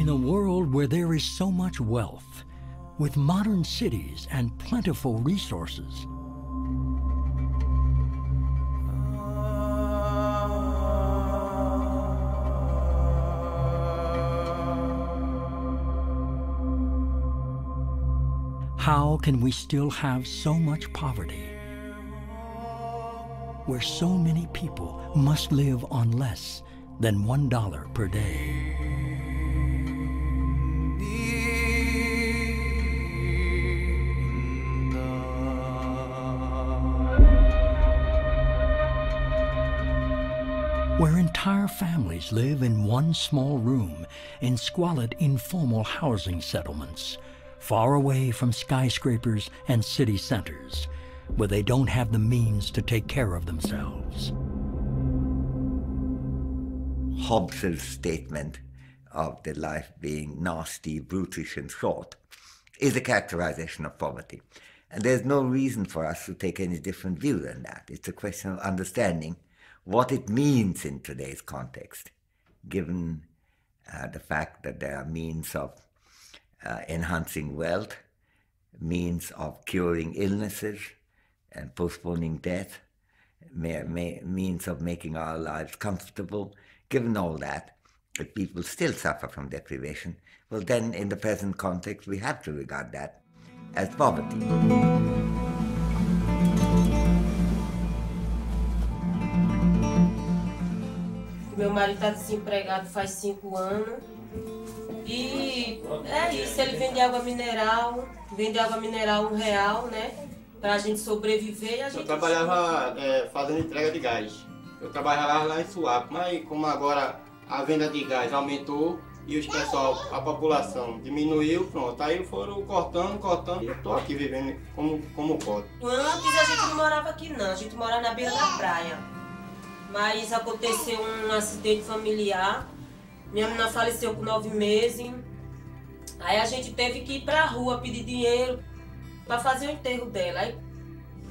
In a world where there is so much wealth, with modern cities and plentiful resources, how can we still have so much poverty, where so many people must live on less than $1 per day? Where entire families live in one small room in squalid, informal housing settlements, far away from skyscrapers and city centers, where they don't have the means to take care of themselves. Hobbes's statement of the life being nasty, brutish, and short is a characterization of poverty. And there's no reason for us to take any different view than that. It's a question of understanding what it means in today's context, given the fact that there are means of enhancing wealth, means of curing illnesses and postponing death, means of making our lives comfortable. Given all that, if people still suffer from deprivation, well then in the present context we have to regard that as poverty. Meu marido está desempregado faz 5 anos e é isso, ele vende água mineral R$1, né? Pra gente sobreviver e a gente... Eu trabalhava fazendo entrega de gás. Eu trabalhava lá em Suape, mas como agora a venda de gás aumentou e os pessoal, a população diminuiu, pronto, aí foram cortando e estou aqui vivendo como pode. Antes a gente não morava aqui não, a gente morava na beira da praia. Mas aconteceu um acidente familiar, minha menina faleceu com 9 meses, aí a gente teve que ir pra rua pedir dinheiro para fazer o enterro dela.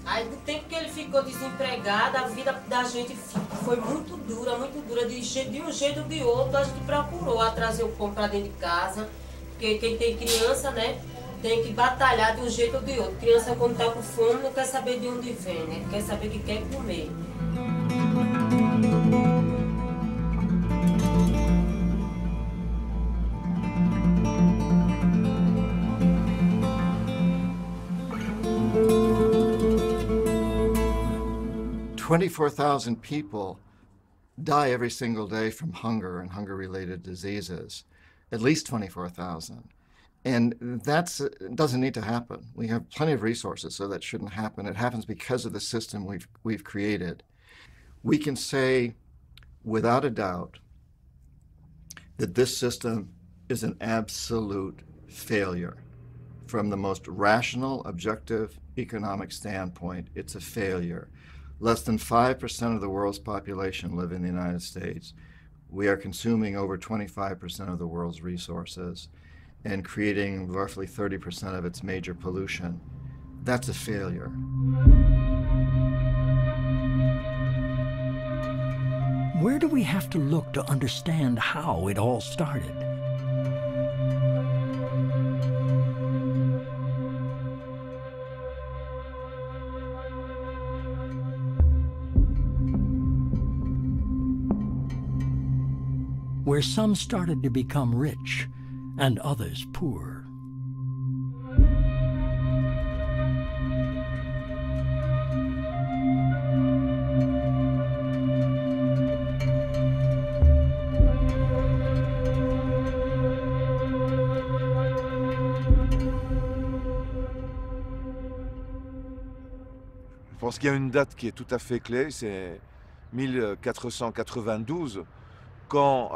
Aí do tempo que ele ficou desempregado, a vida da gente foi muito dura, de um jeito ou de outro. A gente procurou trazer o pão para dentro de casa, porque quem tem criança, né, tem que batalhar de um jeito ou de outro. Criança quando tá com fome não quer saber de onde vem, né, quer saber que quer comer. 24,000 people die every single day from hunger and hunger-related diseases, at least 24,000. And that doesn't need to happen. We have plenty of resources, so that shouldn't happen. It happens because of the system we've created. We can say, without a doubt, that this system is an absolute failure. From the most rational, objective, economic standpoint, it's a failure. Less than 5% of the world's population live in the United States. We are consuming over 25% of the world's resources and creating roughly 30% of its major pollution. That's a failure. Where do we have to look to understand how it all started? Where some started to become rich and others poor. Je pense qu'il y a une date qui est tout à fait clé, c'est 1492, quand,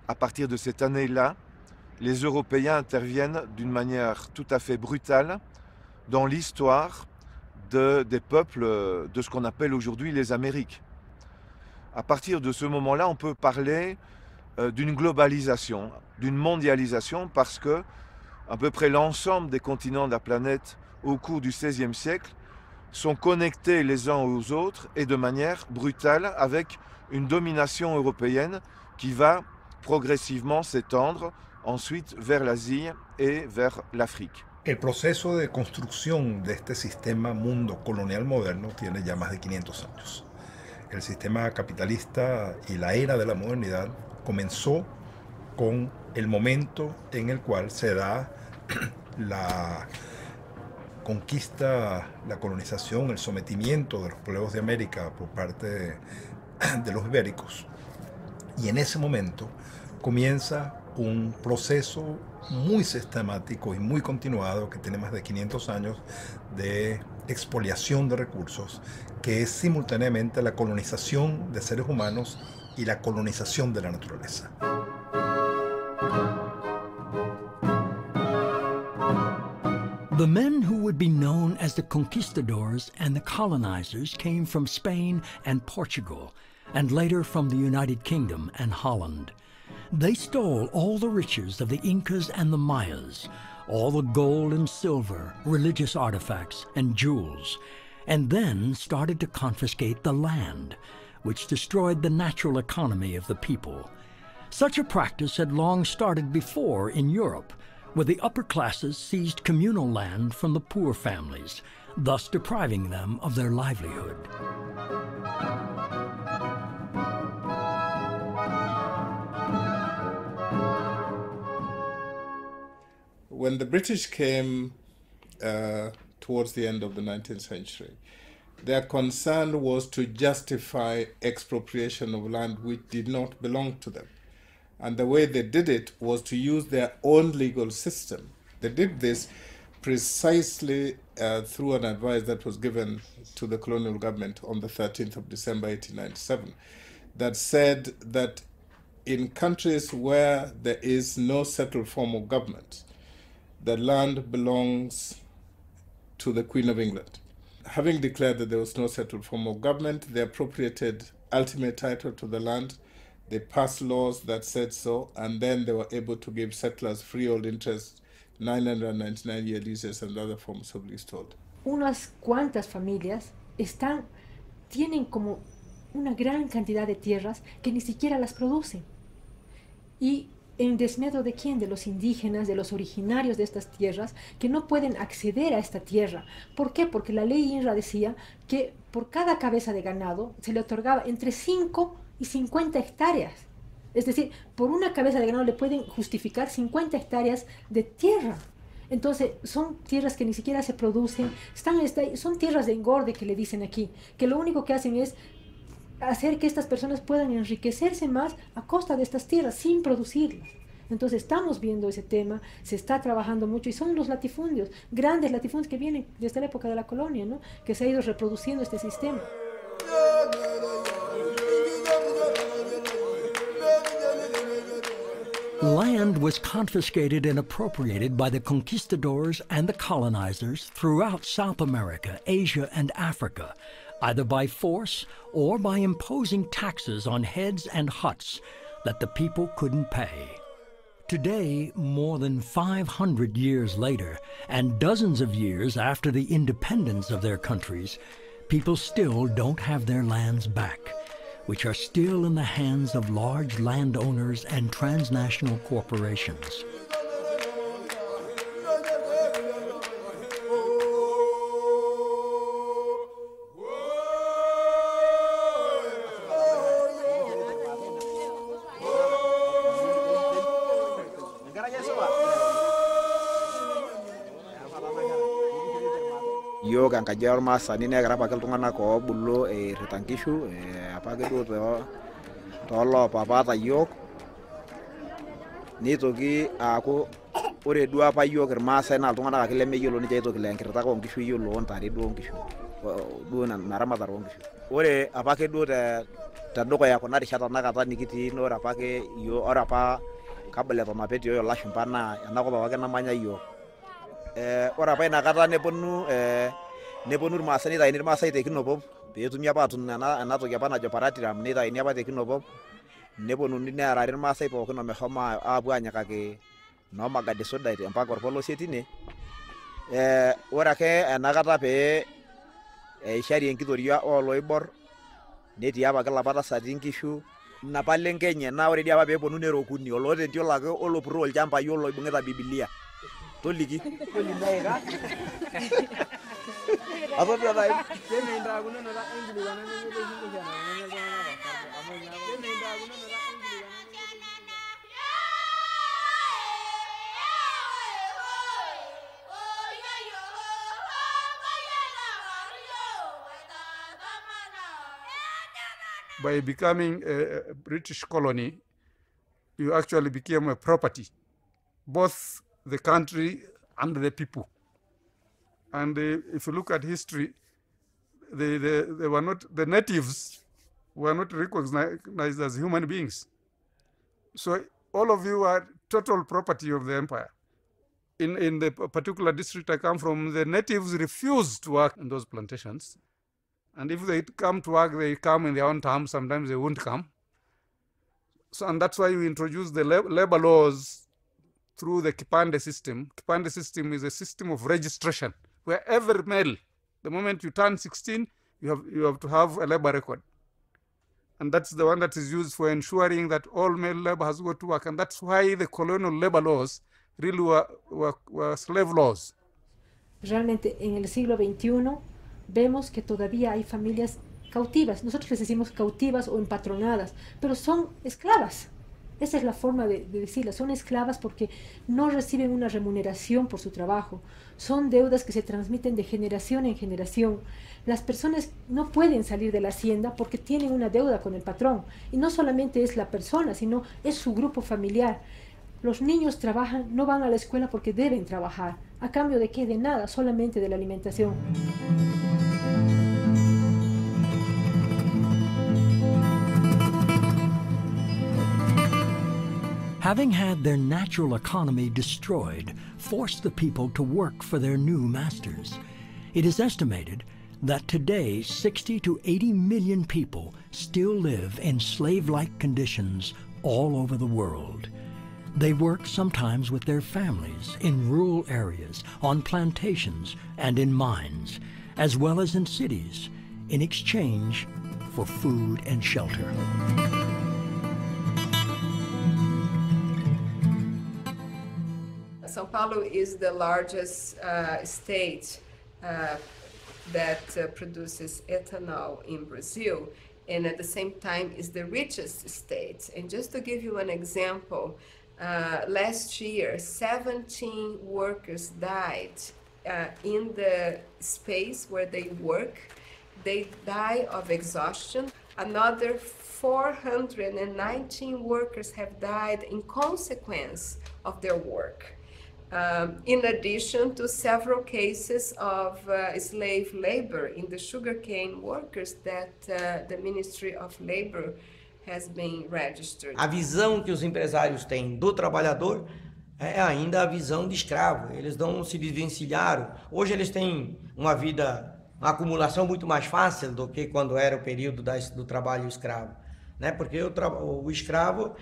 à partir de cette année-là, les Européens interviennent d'une manière tout à fait brutale dans l'histoire des peuples de ce qu'on appelle aujourd'hui les Amériques. À partir de ce moment-là, on peut parler d'une globalisation, d'une mondialisation, parce que à peu près l'ensemble des continents de la planète au cours du XVIe siècle sont connectés les uns aux autres et de manière brutale avec une domination européenne qui va progressivement s'étendre ensuite vers l'Asie et vers l'Afrique. El proceso de construcción de este sistema mundo colonial moderno tiene ya más de 500 años. El sistema capitalista y la era de la modernidad comenzó con el momento en el cual se da la conquista, la colonización, el sometimiento de los pueblos de América por parte de los ibéricos. Y en ese momento comienza un proceso muy sistemático y muy continuado que tiene más de 500 años de expoliación de recursos, que es simultáneamente la colonización de seres humanos y la colonización de la naturaleza. The men who would be known as the conquistadors and the colonizers came from Spain and Portugal, and later from the United Kingdom and Holland. They stole all the riches of the Incas and the Mayas, all the gold and silver, religious artifacts, and jewels, and then started to confiscate the land, which destroyed the natural economy of the people. Such a practice had long started before in Europe, where the upper classes seized communal land from the poor families, thus depriving them of their livelihood. When the British came towards the end of the 19th century, their concern was to justify expropriation of land which did not belong to them. And the way they did it was to use their own legal system. They did this precisely through an advice that was given to the colonial government on the 13th of December 1897 that said that in countries where there is no settled form of government, the land belongs to the Queen of England. Having declared that there was no settled form of government, they appropriated ultimate title to the land. They passed laws that said so, and then they were able to give settlers freehold interest, 999-year leases, and other forms of leasehold. Unas cuantas familias tienen como una gran cantidad de tierras que ni siquiera las producen. Y en desmedro de quién, de los indígenas, de los originarios de estas tierras, que no pueden acceder a esta tierra. ¿Por qué? Porque la ley INRA decía que por cada cabeza de ganado se le otorgaba entre 5 y 50 hectáreas. Es decir, por una cabeza de ganado le pueden justificar 50 hectáreas de tierra. Entonces, son tierras que ni siquiera se producen, son tierras de engorde que le dicen aquí, que lo único que hacen es hacer que estas personas puedan enriquecerse más a costa de estas tierras sin producirlas. Entonces estamos viendo ese tema, se está trabajando mucho y son los latifundios, grandes latifundios que vienen desde la época de la colonia, ¿no? Que se ha ido reproduciendo este sistema. Land was confiscated and appropriated by the conquistadors and the colonizers throughout South America, Asia, and Africa, either by force or by imposing taxes on heads and huts that the people couldn't pay. Today, more than 500 years later, and dozens of years after the independence of their countries, people still don't have their lands back, which are still in the hands of large landowners and transnational corporations. Yo kan kajar masa ni negra pakai tungan aku bulu retangkishu apa gitu tolo papa tayok ni toki aku ore dua apa yo kermasa na tungan aku lemme yo lo ni jaito kelen kereta ko ngishu yo lo ontari do ngishu do na narama taro ngishu ore apa ke do ta doko ya ko na rishata na kata nikiti no apa ke yo ora apa kabele to mapeti yo la shumpana na ko ba ke na manya yo ora pa ina kata neponu masani ta inir masai te kinopo petumia patun na to yapana jo paratiram ni ta inia pa te kinopo neponu ni na rarir masai po kino mehoma abu anyaka ke no magade soda ite mpaka orpolo setine ora ke na kata pe shari enkitoria oloibor netii apa kelapata satii nkishu napale Kenya na ore dia babe ponu nero kuni olote ntio lake olopuro olchamba yolo ibungeta Biblia toliki tolindaika azote dai nenda kunena la engilizana nende hingizana nenda kunena la By becoming a British colony, you actually became a property, both the country and the people. And if you look at history, they were not, the natives were not recognized as human beings. So all of you are total property of the empire. In the particular district I come from, the natives refused to work in those plantations. And if they come to work, they come in their own terms. Sometimes they won't come. So, and that's why we introduced the labor laws through the Kipande system. Kipande system is a system of registration, where every male, the moment you turn 16, you have to have a labor record. And that's the one that is used for ensuring that all male labor has got to work. And that's why the colonial labor laws really were slave laws. Realmente en el siglo XXI vemos que todavía hay familias cautivas. Nosotros les decimos cautivas o empatronadas, pero son esclavas. Esa es la forma de decirlas. Son esclavas porque no reciben una remuneración por su trabajo. Son deudas que se transmiten de generación en generación. Las personas no pueden salir de la hacienda porque tienen una deuda con el patrón. Y no solamente es la persona, sino es su grupo familiar. Los niños trabajan, no van a la escuela porque deben trabajar. ¿A cambio de qué? De nada, solamente de la alimentación. Having had their natural economy destroyed, forced the people to work for their new masters. It is estimated that today 60 to 80 million people still live in slave-like conditions all over the world. They work sometimes with their families in rural areas, on plantations, and in mines, as well as in cities, in exchange for food and shelter. São Paulo is the largest state that produces ethanol in Brazil, and at the same time is the richest state. And just to give you an example, last year 17 workers died in the space where they work. They die of exhaustion. Another 419 workers have died in consequence of their work. In addition to several cases of slave labor in the sugarcane workers that the Ministry of Labor has been registered. A visão que os empresários têm do trabalhador é ainda a visão de escravo. Eles não se desvencilharam. Hoje eles têm uma vida, uma acumulação muito mais fácil do que quando era o período do trabalho escravo, né? Porque o escravo,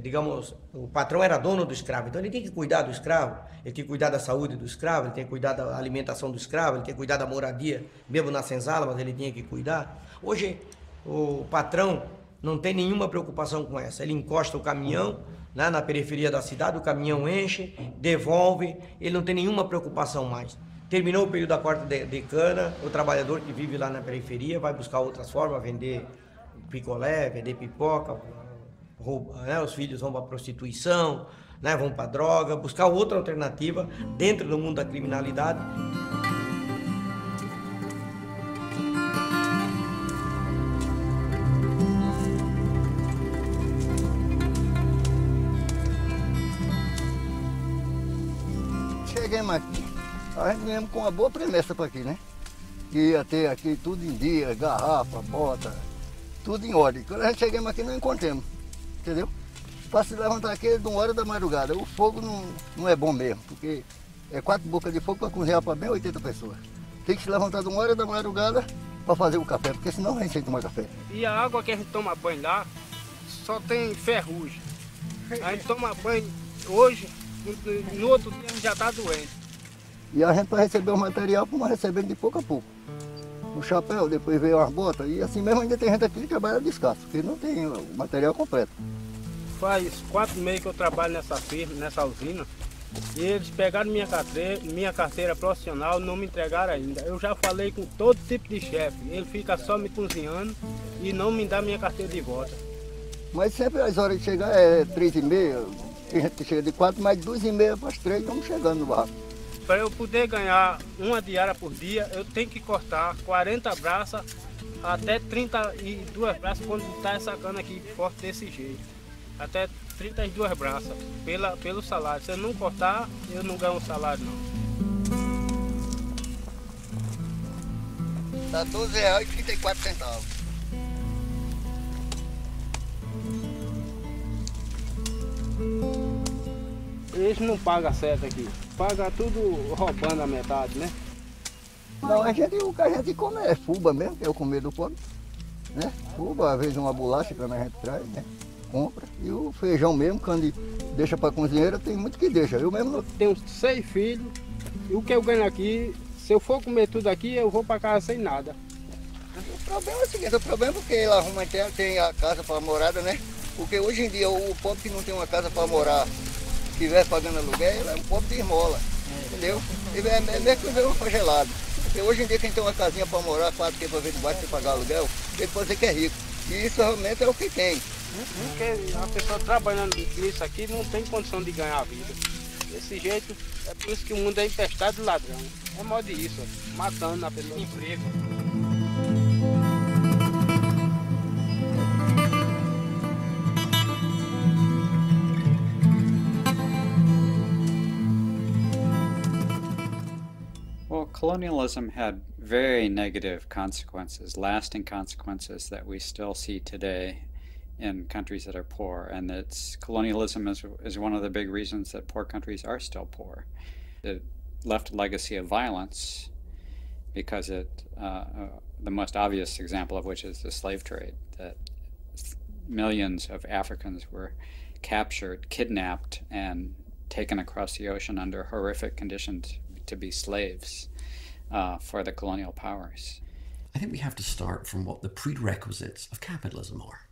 digamos, o patrão era dono do escravo, então ele tem que cuidar do escravo, ele tem que cuidar da saúde do escravo, ele tem que cuidar da alimentação do escravo, ele tem que cuidar da moradia, mesmo na senzala, mas ele tinha que cuidar. Hoje o patrão não tem nenhuma preocupação com essa, ele encosta o caminhão, né, na periferia da cidade, o caminhão enche, devolve, ele não tem nenhuma preocupação mais. Terminou o período da corta de cana, o trabalhador que vive lá na periferia vai buscar outras formas, vender picolé, vender pipoca, né, os filhos vão para a prostituição, né, vão para a droga, buscar outra alternativa dentro do mundo da criminalidade. Chegamos aqui, a gente viemos com uma boa promessa para aqui, né? Que ia ter aqui tudo em dia, garrafa, bota, tudo em ordem. Quando a gente chegamos aqui, não encontramos. Entendeu? Para se levantar aqui de 1 hora da madrugada. O fogo não é bom mesmo, porque é 4 bocas de fogo para cozinhar para bem 80 pessoas. Tem que se levantar de 1 hora da madrugada para fazer o café, porque senão a gente sem tomar café. E a água que a gente toma banho lá só tem ferrugem. A gente toma banho hoje, no outro dia a gente já está doente. E a gente para receber o material, como recebendo de pouco a pouco. o chapéu, depois veio as botas, e assim mesmo ainda tem gente aqui que trabalha descalço, porque não tem o material completo. Faz 4 meses que eu trabalho nessa firma, nessa usina, e eles pegaram minha carteira profissional, não me entregaram ainda. Eu já falei com todo tipo de chefe, ele fica só me cozinhando e não me dá minha carteira de volta. Mas sempre as horas de chegar é 3h30, tem gente que chega de 4, mas 2h30 para as 3 estamos chegando no barco. Para eu poder ganhar uma diária por dia, eu tenho que cortar 40 braças até 32 braças quando está essa cana aqui forte desse jeito. Até 32 braças pelo salário. Se eu não cortar, eu não ganho um salário não. Dá R$12,34. Eles não pagam certo aqui. Paga tudo roubando a metade, né? Não, o que a gente come é fuba mesmo, que é o comer do pobre. Né? Fuba, às vezes uma bolacha que a gente traz, né? Compra. E o feijão mesmo, quando deixa para cozinheira, tem muito que deixa. Eu mesmo não... Tenho 6 filhos, e o que eu ganho aqui, se eu for comer tudo aqui, eu vou para casa sem nada. O problema é o seguinte, o problema é porque ele arruma terra, tem a casa para morada, né? Porque hoje em dia o pobre que não tem uma casa para morar, se estiver pagando aluguel, ele é um pobre de esmola, entendeu? Ele é mesmo que um congelado. Porque hoje em dia quem tem uma casinha para morar, 4 que para ver debaixo de pagar aluguel, ele pode dizer que é rico. E isso realmente é o que tem. Porque a pessoa trabalhando nisso aqui não tem condição de ganhar a vida. Desse jeito, é por isso que o mundo é infestado de ladrão. É modo disso, matando a pessoa. Emprego. Well, colonialism had very negative consequences, lasting consequences that we still see today in countries that are poor. And colonialism is one of the big reasons that poor countries are still poor. It left a legacy of violence because the most obvious example of which is the slave trade, that millions of Africans were captured, kidnapped, and taken across the ocean under horrific conditions to be slaves for the colonial powers. I think we have to start from what the prerequisites of capitalism are.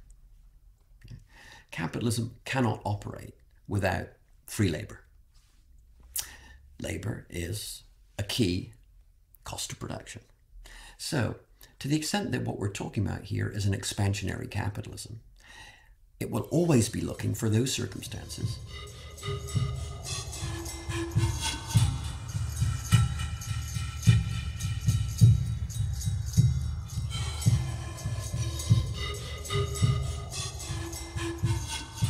Capitalism cannot operate without free labor. Labor is a key cost of production. So, to the extent that what we're talking about here is an expansionary capitalism, it will always be looking for those circumstances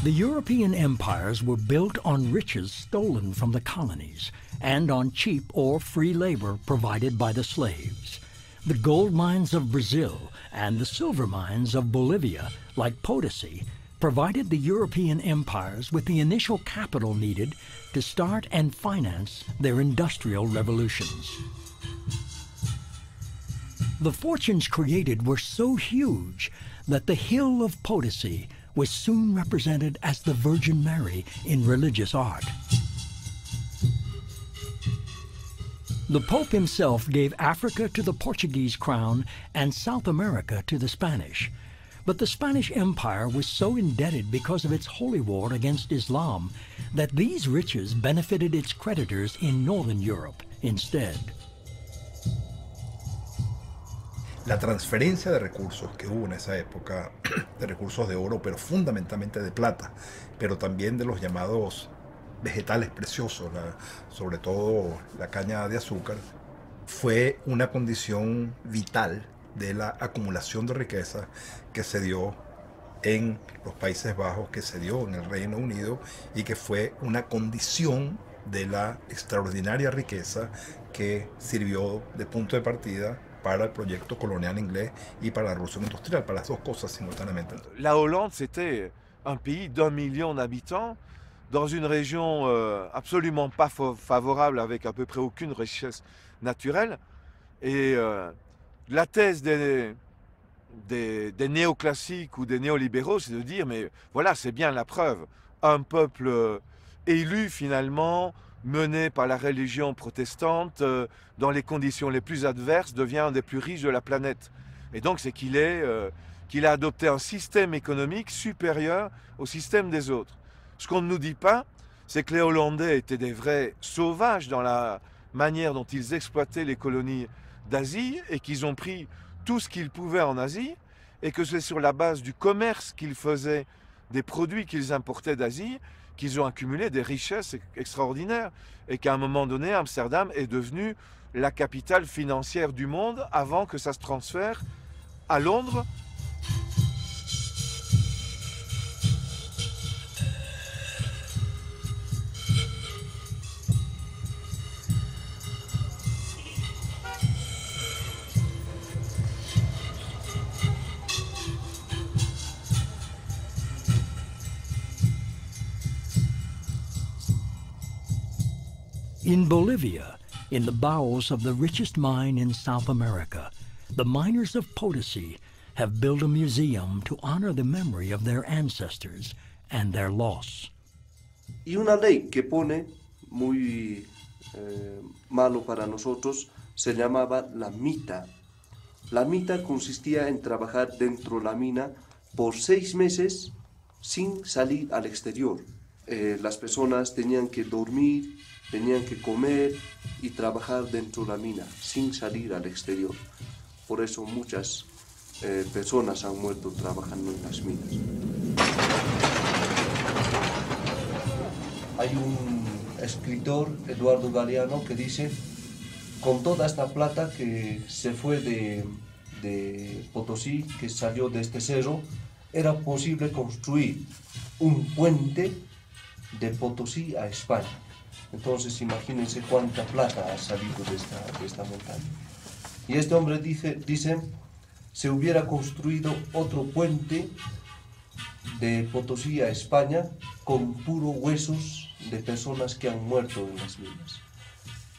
The European empires were built on riches stolen from the colonies and on cheap or free labor provided by the slaves. The gold mines of Brazil and the silver mines of Bolivia, like Potosi, provided the European empires with the initial capital needed to start and finance their industrial revolutions. The fortunes created were so huge that the hill of Potosi was soon represented as the Virgin Mary in religious art. The Pope himself gave Africa to the Portuguese crown and South America to the Spanish. But the Spanish Empire was so indebted because of its holy war against Islam that these riches benefited its creditors in Northern Europe instead. La transferencia de recursos que hubo en esa época, de recursos de oro, pero fundamentalmente de plata, pero también de los llamados vegetales preciosos, sobre todo la caña de azúcar, fue una condición vital de la acumulación de riqueza que se dio en los Países Bajos, que se dio en el Reino Unido y que fue una condición de la extraordinaria riqueza que sirvió de punto de partida para el proyecto colonial inglés y para la revolución industrial, para las dos cosas simultáneamente. La Hollande, c'était un pays d'1 million d'habitants, dans une région absolument pas favorable, avec à peu près aucune richesse naturelle. Et la thèse des néoclassiques ou des néolibéraux, c'est de dire, mais voilà, c'est bien la preuve. Un peuple élu, finalement, mené par la religion protestante, dans les conditions les plus adverses, devient un des plus riches de la planète. Et donc c'est qu'il a adopté un système économique supérieur au système des autres. Ce qu'on ne nous dit pas, c'est que les Hollandais étaient des vrais sauvages dans la manière dont ils exploitaient les colonies d'Asie et qu'ils ont pris tout ce qu'ils pouvaient en Asie et que c'est sur la base du commerce qu'ils faisaient des produits qu'ils importaient d'Asie qu'ils ont accumulé des richesses extraordinaires et qu'à un moment donné, Amsterdam est devenue la capitale financière du monde avant que ça se transfère à Londres. In Bolivia, in the bowels of the richest mine in South America, the miners of Potosi have built a museum to honor the memory of their ancestors and their loss. Y una ley que pone muy malo para nosotros se llamaba la mita. La mita consistía en trabajar dentro de la mina por 6 meses sin salir al exterior. Las personas tenían que dormir, tenían que comer y trabajar dentro de la mina, sin salir al exterior. Por eso muchas personas han muerto trabajando en las minas. Hay un escritor, Eduardo Galeano, que dice: con toda esta plata que se fue de Potosí, que salió de este cerro, era posible construir un puente de Potosí a España. Entonces imagínense cuánta plata ha salido de esta montaña. Y este hombre dice, se hubiera construido otro puente de Potosí a España con puros huesos de personas que han muerto en las minas.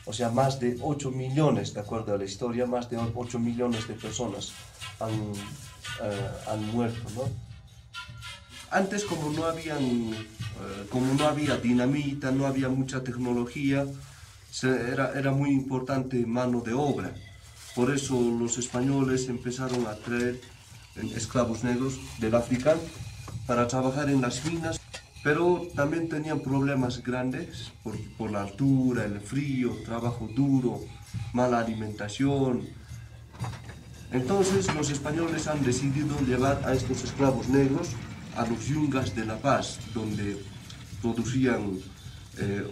O sea, más de 8 millones, de acuerdo a la historia, más de 8 millones de personas han muerto, ¿no? Antes, como no había dinamita, no había mucha tecnología, era muy importante mano de obra. Por eso los españoles empezaron a traer esclavos negros del África para trabajar en las minas, pero también tenían problemas grandes por la altura, el frío, trabajo duro, mala alimentación. Entonces los españoles han decidido llevar a estos esclavos negros a los yungas de La Paz, donde producían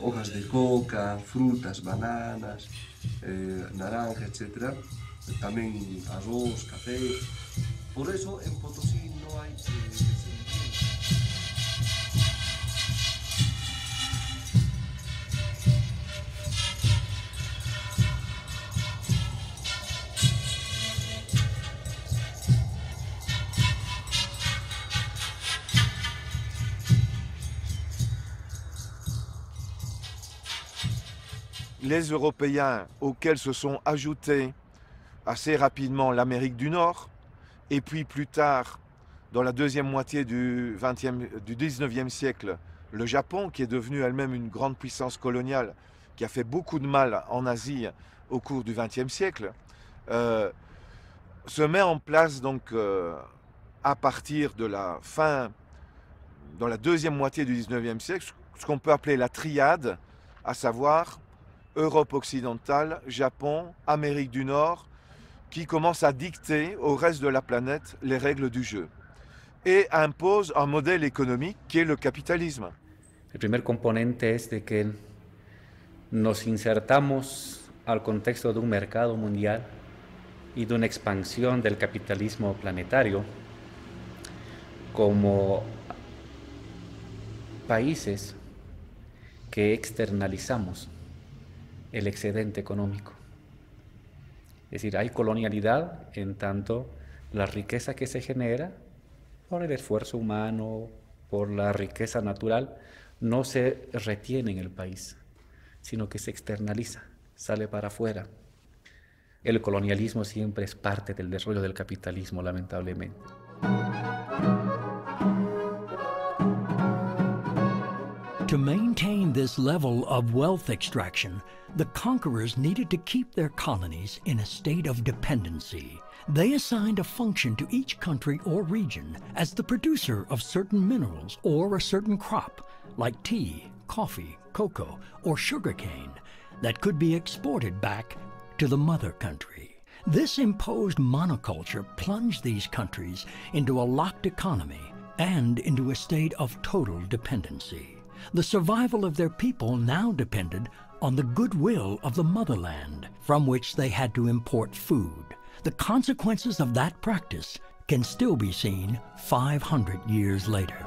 hojas de coca, frutas, bananas, naranja, etc. También arroz, café. Por eso en Potosí no hay... Les Européens auxquels se sont ajoutés assez rapidement l'Amérique du Nord, et puis plus tard, dans la deuxième moitié du 19e siècle, le Japon, qui est devenu elle-même une grande puissance coloniale, qui a fait beaucoup de mal en Asie au cours du 20e siècle, se met en place donc à partir de la fin, dans la deuxième moitié du 19e siècle, ce qu'on peut appeler la triade, à savoir Europe occidentale, Japon, Amérique du Nord, qui commence à dicter au reste de la planète les règles du jeu et impose un modèle économique qui est le capitalisme. El primer componente es de que nos insertamos al contexto de un mercado mundial y de una expansión del capitalismo planetario como países que externalizamos el excedente económico. Es decir, hay colonialidad en tanto la riqueza que se genera por el esfuerzo humano, por la riqueza natural, no se retiene en el país, sino que se externaliza, sale para afuera. El colonialismo siempre es parte del desarrollo del capitalismo, lamentablemente. To To maintain this level of wealth extraction, the conquerors needed to keep their colonies in a state of dependency. They assigned a function to each country or region as the producer of certain minerals or a certain crop, like tea, coffee, cocoa, or sugarcane, that could be exported back to the mother country. This imposed monoculture plunged these countries into a locked economy and into a state of total dependency. The survival of their people now depended on the goodwill of the motherland, from which they had to import food. The consequences of that practice can still be seen 500 years later.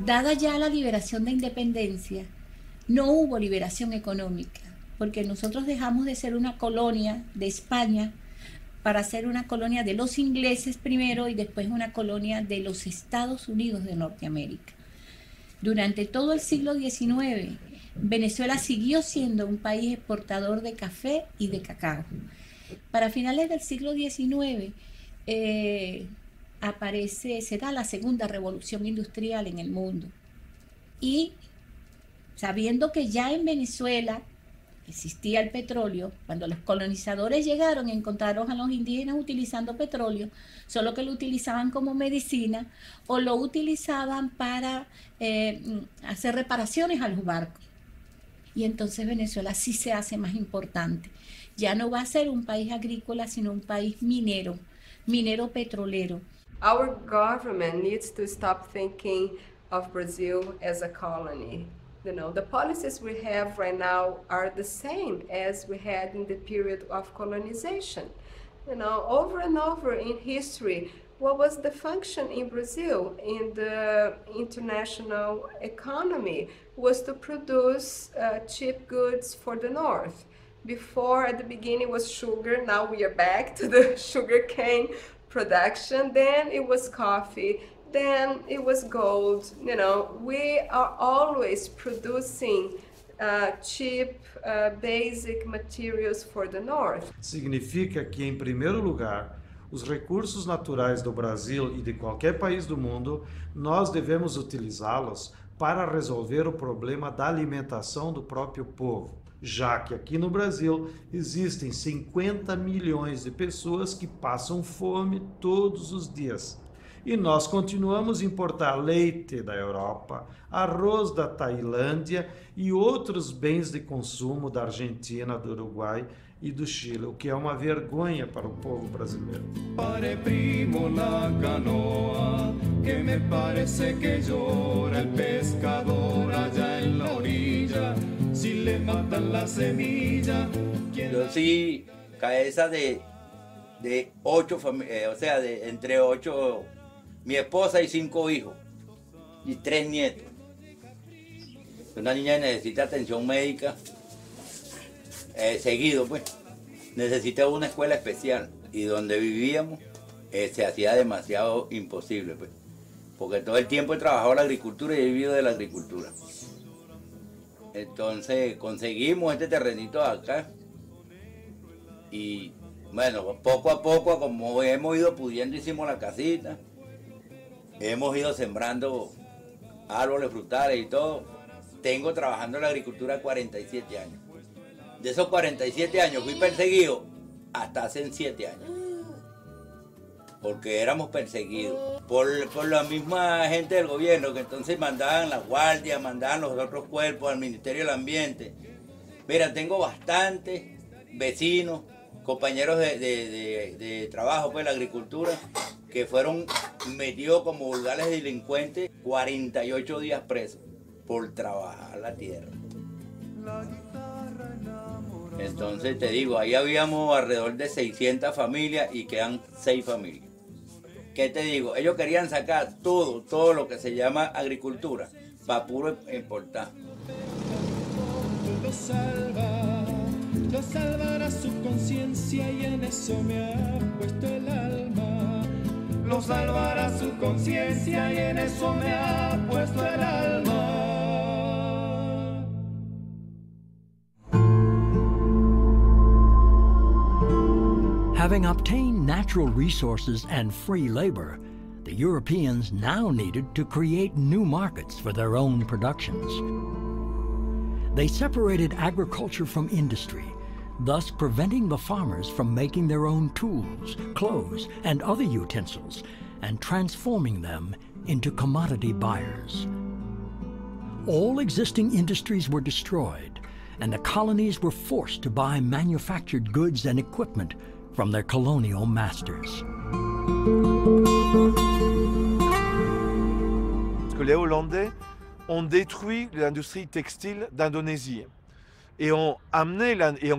Dada ya la liberación de independencia, no hubo liberación económica, porque nosotros dejamos de ser una colonia de España para ser una colonia de los ingleses primero y después una colonia de los Estados Unidos de Norteamérica. Durante todo el siglo XIX, Venezuela siguió siendo un país exportador de café y de cacao. Para finales del siglo XIX se da la segunda revolución industrial en el mundo. Y sabiendo que ya en Venezuela existía el petróleo, cuando los colonizadores llegaron encontraron a los indígenas utilizando petróleo, solo que lo utilizaban como medicina o lo utilizaban para hacer reparaciones a los barcos. Y entonces Venezuela sí se hace más importante. Ya no va a ser un país agrícola, sino un país minero, minero petrolero. Our government needs to stop thinking of Brazil as a colony. You know, the policies we have right now are the same as we had in the period of colonization. You know, over and over in history, what was the function in Brazil in the international economy was to produce cheap goods for the North. Before, at the beginning, was sugar. Now we are back to the sugarcane production. Then it was coffee. Then it was gold. You know, we are always producing cheap, basic materials for the North. Significa que, em primeiro lugar, os recursos naturais do Brasil e de qualquer país do mundo, nós devemos utilizá-los para resolver o problema da alimentação do próprio povo, já que aqui no Brasil existem 50 milhões de pessoas que passam fome todos os dias. E nós continuamos a importar leite da Europa, arroz da Tailândia e outros bens de consumo da Argentina, do Uruguai e do Chile, o que é uma vergonha para o povo brasileiro. Pare primo na canoa, que me parece que llora el pescador allá en la orilla, si le matan la semilla. Yo sí, cabeza de 8 familias, o sea, entre 8, mi esposa y 5 hijos y 3 nietos. Una niña necesita atención médica seguido, pues. Necesita una escuela especial y donde vivíamos se hacía demasiado imposible, pues. Porque todo el tiempo he trabajado en la agricultura y he vivido de la agricultura. Entonces conseguimos este terrenito acá y bueno, poco a poco, como hemos ido pudiendo, hicimos la casita, hemos ido sembrando árboles frutales y todo. Tengo trabajando en la agricultura 47 años. De esos 47 años fui perseguido hasta hace 7 años. Porque éramos perseguidos por la misma gente del gobierno, que entonces mandaban las guardias, mandaban los otros cuerpos al Ministerio del Ambiente. Mira, tengo bastantes vecinos, compañeros de trabajo, pues, de la agricultura, que fueron metidos como vulgares delincuentes 48 días presos por trabajar la tierra. Entonces te digo, ahí habíamos alrededor de 600 familias y quedan 6 familias. ¿Qué te digo? Ellos querían sacar todo lo que se llama agricultura para puro importar. Lo salvará su conciencia y en eso me ha puesto el alma. Lo salvará su conciencia y en eso me ha puesto el alma. Having obtained natural resources and free labor, The Europeans now needed to create new markets for their own productions. They separated agriculture from industry, thus preventing the farmers from making their own tools, clothes, and other utensils, and transforming them into commodity buyers. All existing industries were destroyed, and the colonies were forced to buy manufactured goods and equipment from their colonial masters. Parce que les Hollandais ont détruit l'industrie textile d'Indonésie et ont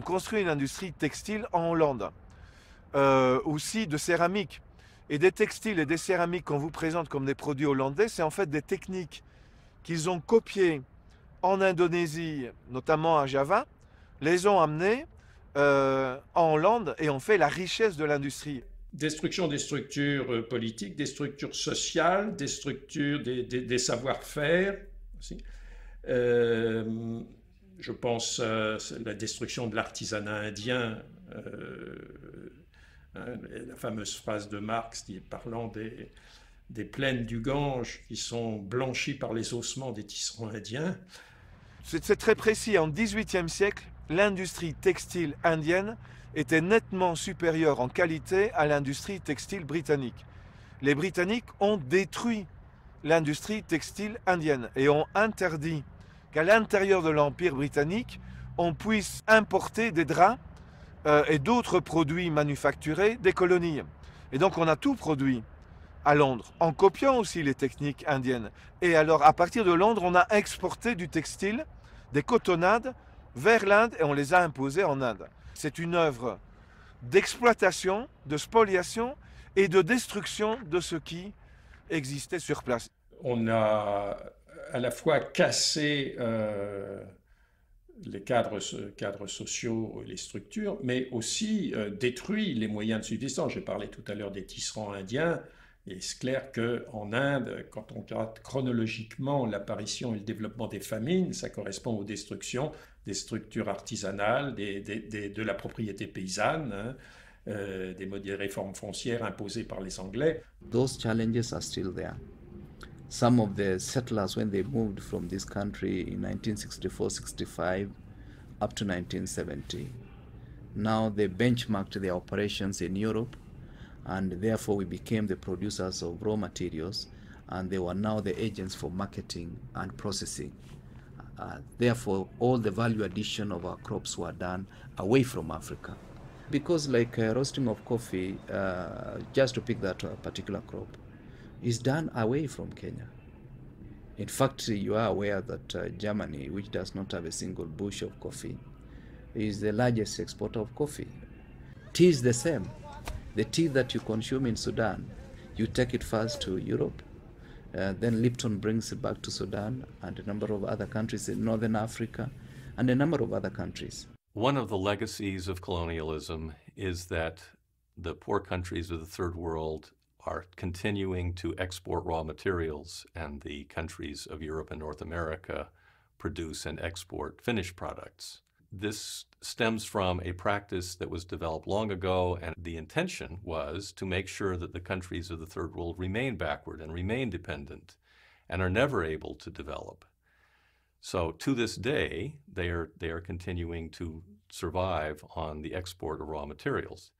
construit une industrie textile en Hollande, aussi de céramique. Et des textiles et des céramiques qu'on vous présente comme des produits hollandais, c'est en fait des techniques qu'ils ont copiées en Indonésie, notamment à Java, les ont amenées en Hollande et ont fait la richesse de l'industrie. Destruction des structures politiques, des structures sociales, des structures, des savoir-faire aussi. Je pense à la destruction de l'artisanat indien, la fameuse phrase de Marx parlant des plaines du Gange qui sont blanchies par les ossements des tisserands indiens. C'est très précis. En XVIIIe siècle, l'industrie textile indienne était nettement supérieure en qualité à l'industrie textile britannique. Les Britanniques ont détruit l'industrie textile indienne et ont interdit qu'à l'intérieur de l'Empire britannique, on puisse importer des draps et d'autres produits manufacturés des colonies. Et donc on a tout produit à Londres, en copiant aussi les techniques indiennes. Et alors à partir de Londres, on a exporté du textile, des cotonnades, vers l'Inde et on les a imposées en Inde. C'est une œuvre d'exploitation, de spoliation et de destruction de ce qui existait sur place. On a à la fois cassé les cadres sociaux, les structures, mais aussi détruit les moyens de subsistance. J'ai parlé tout à l'heure des tisserands indiens, et c'est clair qu'en Inde, quand on regarde chronologiquement l'apparition et le développement des famines, ça correspond aux destructions des structures artisanales, de la propriété paysanne, hein, des réformes foncières imposées par les Anglais. Those challenges are still there. Some of the settlers, when they moved from this country in 1964-65 up to 1970, now they benchmarked their operations in Europe, and therefore we became the producers of raw materials, and they were now the agents for marketing and processing. Therefore, all the value addition of our crops were done away from Africa. Because like roasting of coffee, just to pick that particular crop, is done away from Kenya. In fact, you are aware that Germany, which does not have a single bush of coffee, is the largest exporter of coffee. Tea is the same. The tea that you consume in Sudan, you take it first to Europe, then Lipton brings it back to Sudan and a number of other countries in Northern Africa and a number of other countries. One of the legacies of colonialism is that the poor countries of the Third World are continuing to export raw materials, and the countries of Europe and North America produce and export finished products. This stems from a practice that was developed long ago, and the intention was to make sure that the countries of the Third World remain backward and remain dependent and are never able to develop. So to this day, they are continuing to survive on the export of raw materials.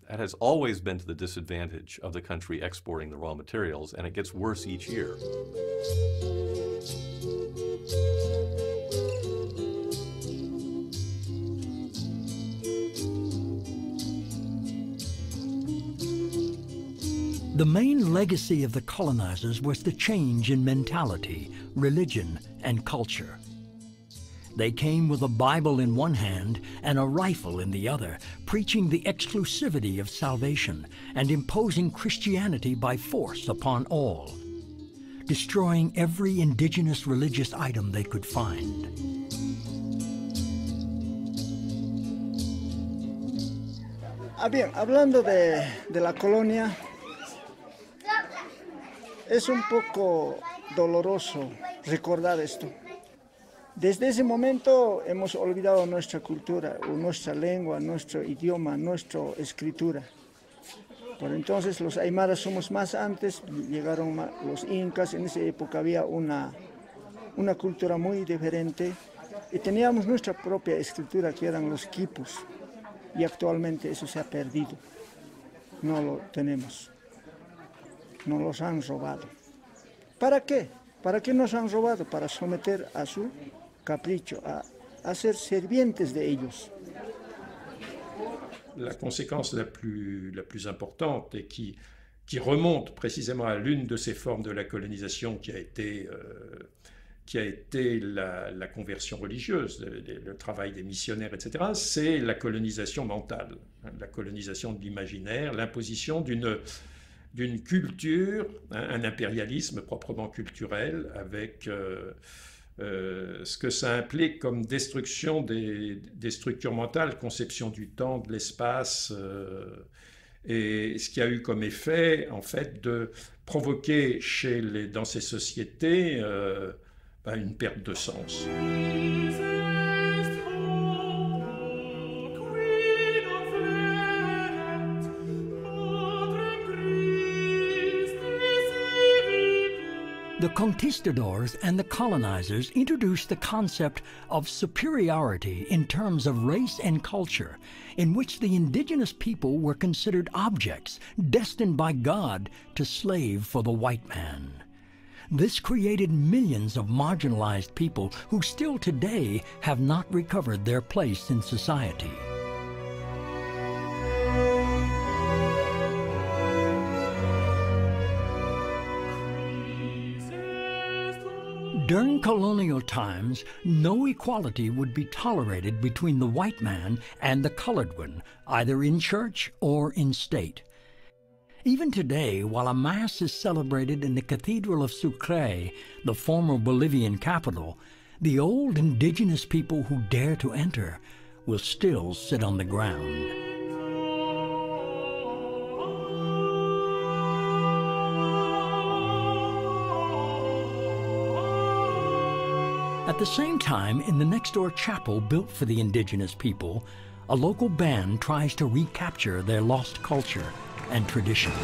That has always been to the disadvantage of the country exporting the raw materials, and it gets worse each year. The main legacy of the colonizers was the change in mentality, religion, and culture. They came with a Bible in one hand and a rifle in the other, preaching the exclusivity of salvation and imposing Christianity by force upon all, destroying every indigenous religious item they could find. Bien, hablando de la colonia, es un poco doloroso recordar esto. Desde ese momento hemos olvidado nuestra cultura, nuestra lengua, nuestro idioma, nuestra escritura. Por entonces los aymaras somos más antes, llegaron los incas, en esa época había una cultura muy diferente y teníamos nuestra propia escritura que eran los quipus y actualmente eso se ha perdido, no lo tenemos, nos los han robado. ¿Para qué? ¿Para qué nos han robado? Para someter a su capricho, a ser servientes de ellos. La conséquence la plus importante et qui remonte précisément à l'une de ces formes de la colonisation qui a été la conversion religieuse, le travail des missionnaires, etc., c'est la colonisation mentale, la colonisation de l'imaginaire, l'imposition d'une culture, un impérialisme proprement culturel avec ce que ça implique comme destruction des structures mentales, conception du temps, de l'espace, et ce qui a eu comme effet, en fait, de provoquer dans ces sociétés une perte de sens. The conquistadors and the colonizers introduced the concept of superiority in terms of race and culture, in which the indigenous people were considered objects destined by God to slave for the white man. This created millions of marginalized people who still today have not recovered their place in society. During colonial times, no equality would be tolerated between the white man and the colored one, either in church or in state. Even today, while a Mass is celebrated in the Cathedral of Sucre, the former Bolivian capital, the old indigenous people who dare to enter will still sit on the ground. At the same time, in the next-door chapel built for the indigenous people, a local band tries to recapture their lost culture and traditions.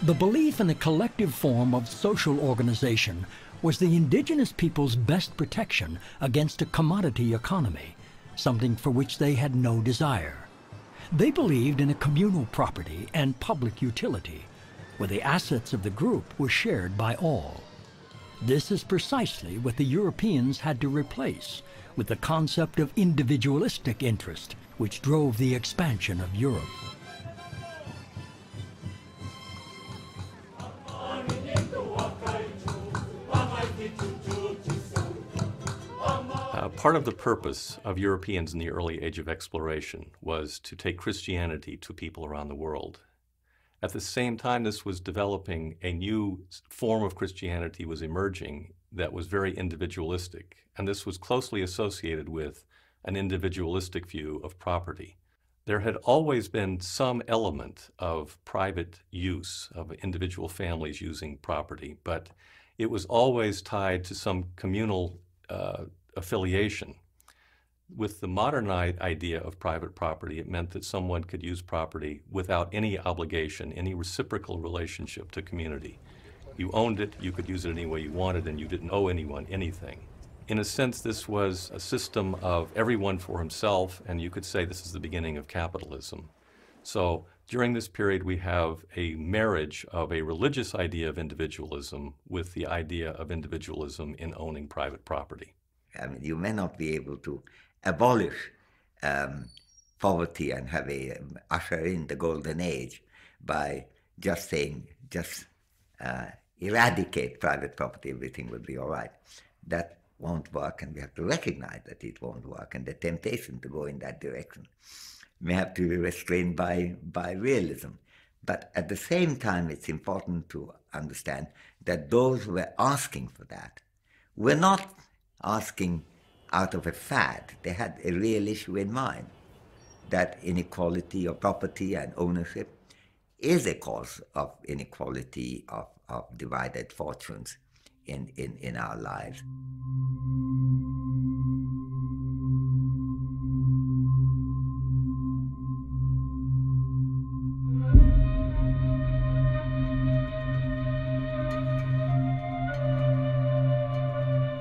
The belief in a collective form of social organization was the indigenous people's best protection against a commodity economy, something for which they had no desire. They believed in a communal property and public utility, where the assets of the group were shared by all. This is precisely what the Europeans had to replace with the concept of individualistic interest, which drove the expansion of Europe. Part of the purpose of Europeans in the early age of exploration was to take Christianity to people around the world. At the same time this was developing, a new form of Christianity was emerging that was very individualistic, and this was closely associated with an individualistic view of property. There had always been some element of private use, of individual families using property, but it was always tied to some communal affiliation. With the modern idea of private property, it meant that someone could use property without any obligation, any reciprocal relationship to community. You owned it, you could use it any way you wanted, and you didn't owe anyone anything. In a sense, this was a system of everyone for himself, and you could say this is the beginning of capitalism. So during this period, we have a marriage of a religious idea of individualism with the idea of individualism in owning private property. I mean, you may not be able to abolish poverty and have usher in the golden age by just saying, eradicate private property, everything will be all right. That won't work, and we have to recognize that it won't work, and the temptation to go in that direction may have to be restrained by realism. But at the same time, it's important to understand that those who were asking for that were not asking out of a fad. They had a real issue in mind, that inequality of property and ownership is a cause of inequality, of divided fortunes in our lives.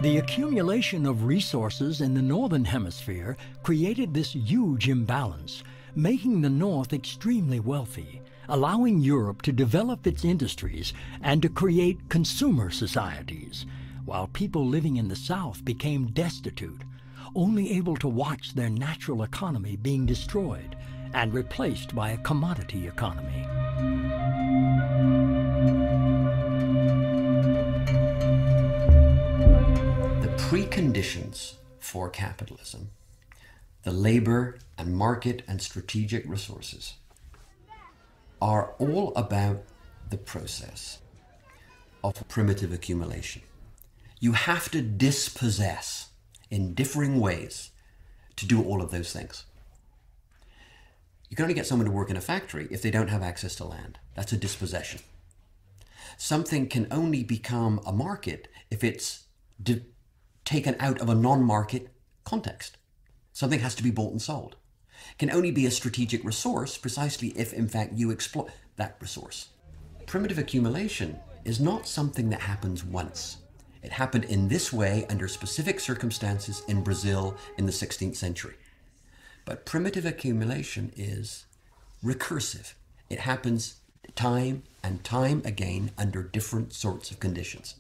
The accumulation of resources in the Northern Hemisphere created this huge imbalance, making the North extremely wealthy, allowing Europe to develop its industries and to create consumer societies, while people living in the South became destitute, only able to watch their natural economy being destroyed and replaced by a commodity economy. Preconditions for capitalism, the labor and market and strategic resources, are all about the process of primitive accumulation. You have to dispossess in differing ways to do all of those things. You can only get someone to work in a factory if they don't have access to land. That's a dispossession. Something can only become a market if it's taken out of a non-market context. Something has to be bought and sold. It can only be a strategic resource precisely if, in fact, you exploit that resource. Primitive accumulation is not something that happens once. It happened in this way under specific circumstances in Brazil in the 16th century. But primitive accumulation is recursive. It happens time and time again under different sorts of conditions.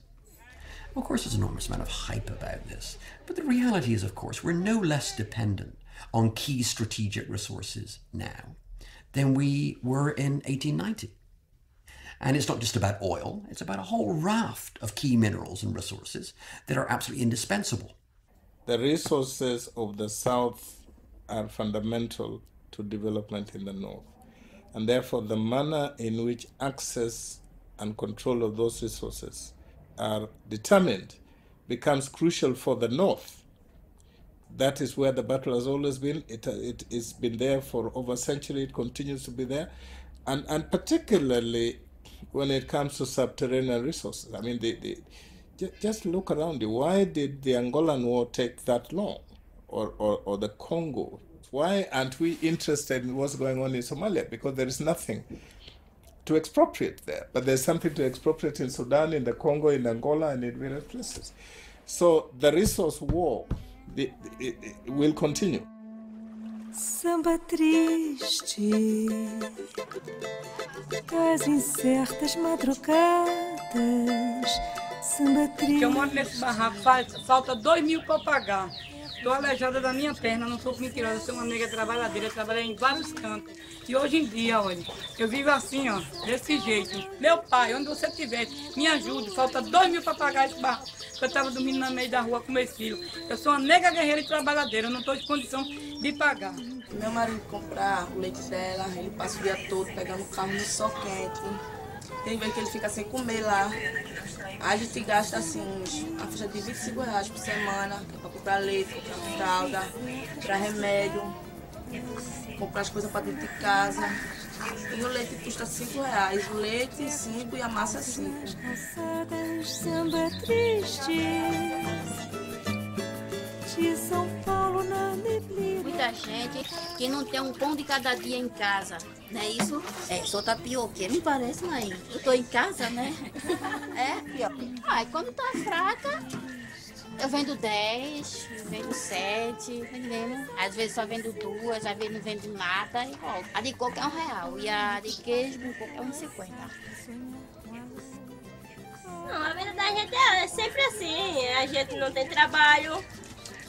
Of course, there's an enormous amount of hype about this, but the reality is, of course, we're no less dependent on key strategic resources now than we were in 1890. And it's not just about oil, it's about a whole raft of key minerals and resources that are absolutely indispensable. The resources of the South are fundamental to development in the North, and therefore the manner in which access and control of those resources are determined becomes crucial for the North. That is where the battle has always been. It's been there for over a century. It continues to be there. And particularly when it comes to subterranean resources. I mean, just look around you. Why did the Angolan War take that long? Or the Congo? Why aren't we interested in what's going on in Somalia? Because there is nothing to expropriate there, but there's something to expropriate in Sudan, in the Congo, in Angola, and in various places. So the resource war it will continue. Samba triste das incertas madrugadas. Samba triste. Eu moro nesse barraco, falta 2.000 para pagar. Estou aleijada da minha perna, não sou mentirosa, eu sou uma negra trabalhadeira, trabalhei em vários cantos. E hoje em dia, olha, eu vivo assim, ó, desse jeito. Meu pai, onde você estiver, me ajude, falta 2.000 para pagar esse barco. Eu estava dormindo no meio da rua com meus filhos. Eu sou uma negra guerreira e trabalhadeira, eu não estou em condição de pagar. Meu marido compra o leite dela, ele passa o dia todo pegando o carro no sol quente. Tem vezes que ele fica sem comer lá. A gente gasta assim, a faixa de R$25 por semana, que é para comprar leite, comprar fralda, comprar remédio, comprar as coisas para dentro de casa. E o leite custa R$5, o leite 5 e a massa 5. Samba triste de São Paulo na neblina. Muita gente que não tem um pão de cada dia em casa, não é isso? É, sou tapioqueira, me parece, mãe. Eu tô em casa, né? É? Ai, quando tá fraca, eu vendo 10, vendo 7, vendendo. Às vezes só vendo 2, às vezes não vendo nada e volto. A de coco é R$1 e a de queijo com coco é R$1,50. Não, a vida da gente é sempre assim. A gente não tem trabalho,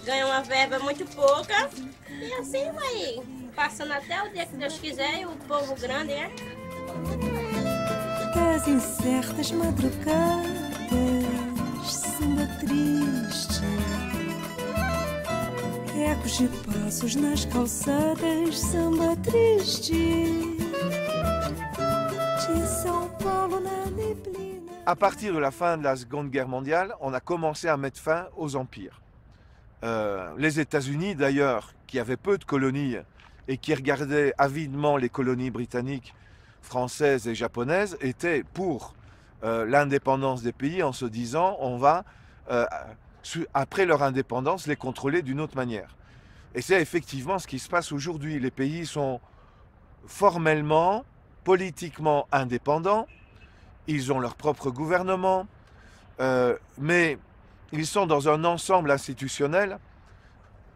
ganha uma verba muito pouca e assim vai passando até o dia que Deus quiser e o povo grande, né? Das incertas madrugadas, samba triste, ecos de passos nas calçadas, samba triste de São Paulo na neblina. À partir de la fin de la Seconde Guerre mondiale, on a commencé à mettre fin aux empires. Les États-Unis, d'ailleurs, qui avaient peu de colonies et qui regardaient avidement les colonies britanniques, françaises et japonaises, étaient pour l'indépendance des pays en se disant on va, après leur indépendance, les contrôler d'une autre manière. Et c'est effectivement ce qui se passe aujourd'hui. Les pays sont formellement, politiquement indépendants, ils ont leur propre gouvernement, mais ils sont dans un ensemble institutionnel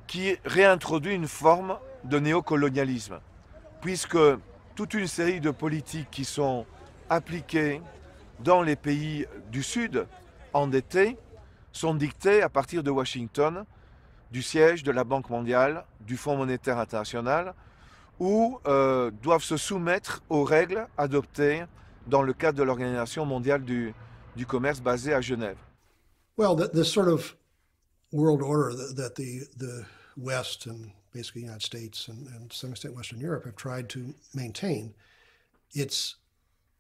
qui réintroduit une forme de néocolonialisme, puisque toute une série de politiques qui sont appliquées dans les pays du Sud, endettés, sont dictées à partir de Washington, du siège de la Banque mondiale, du Fonds monétaire international, ou doivent se soumettre aux règles adoptées dans le cadre de l'Organisation mondiale du commerce basée à Genève. Well, this sort of world order that the West and basically the United States and to some extent Western Europe have tried to maintain, it's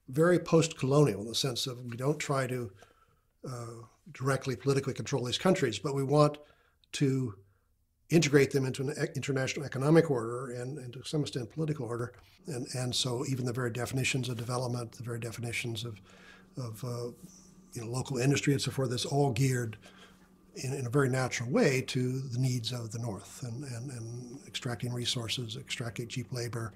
very post-colonial in the sense of we don't try to directly politically control these countries, but we want to integrate them into an international economic order and to some extent political order. And so even the very definitions of development, the very definitions of local industry and so forth, it's all geared in a very natural way to the needs of the North and extracting resources, extracting cheap labor,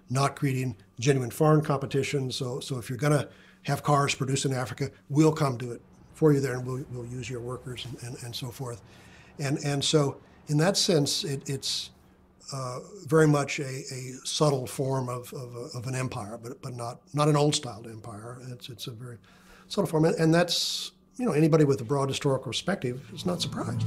not creating genuine foreign competition. So if you're going to have cars produced in Africa, we'll come do it for you there and we'll use your workers and so forth. And so in that sense, it's very much a subtle form of an empire, but not an old-style empire. It's a very subtle form, and that's, anybody with a broad historical perspective is not surprised.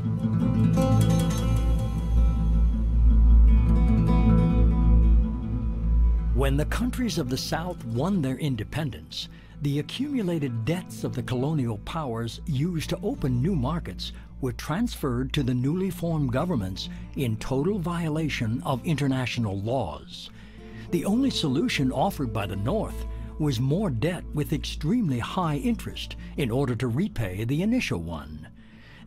When the countries of the South won their independence, the accumulated debts of the colonial powers used to open new markets were transferred to the newly formed governments in total violation of international laws. The only solution offered by the North was more debt with extremely high interest in order to repay the initial one.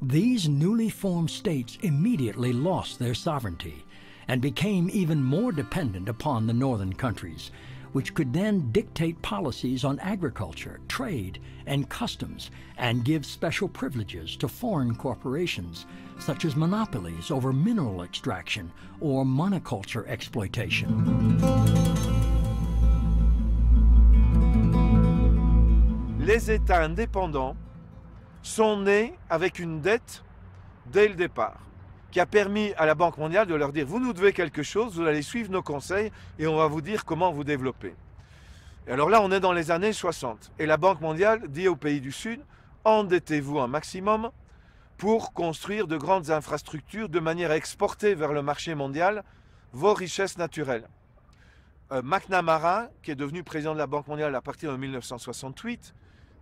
These newly formed states immediately lost their sovereignty and became even more dependent upon the northern countries, which could then dictate policies on agriculture, trade, and customs, and give special privileges to foreign corporations, such as monopolies over mineral extraction or monoculture exploitation. Les États indépendants sont nés avec une dette dès le départ, qui a permis à la Banque mondiale de leur dire « Vous nous devez quelque chose, vous allez suivre nos conseils et on va vous dire comment vous développer ». Et alors là, on est dans les années 60. Et la Banque mondiale dit aux pays du Sud « Endettez-vous un maximum pour construire de grandes infrastructures de manière à exporter vers le marché mondial vos richesses naturelles. McNamara, qui est devenu président de la Banque mondiale à partir de 1968,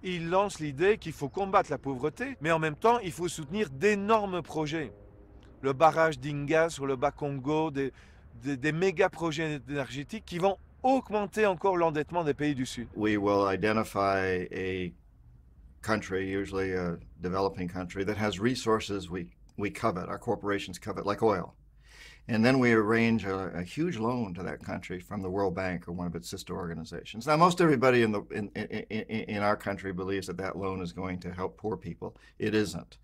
il lance l'idée qu'il faut combattre la pauvreté, mais en même temps, il faut soutenir d'énormes projets. Le barrage d'Inga sur le Bas-Congo, des méga projets énergétiques qui vont augmenter encore l'endettement des pays du Sud. We will identify a country, usually a developing country, that has resources we covet, our corporations covet, like oil. And then we arrange a huge loan to that country from the World Bank or one of its sister organizations. Now, most everybody in our country believes that that loan is going to help poor people. It isn't.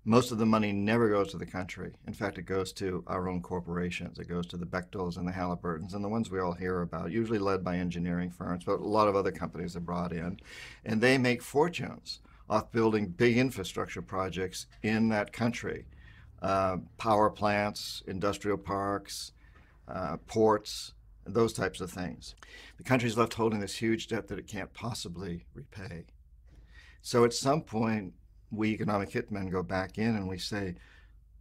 Most of the money never goes to the country. In fact, it goes to our own corporations. It goes to the Bechtels and the Halliburtons and the ones we all hear about, usually led by engineering firms, but a lot of other companies are brought in. And they make fortunes off building big infrastructure projects in that country. Power plants, industrial parks, ports, those types of things. The country's left holding this huge debt that it can't possibly repay. So at some point, we economic hitmen go back in and we say,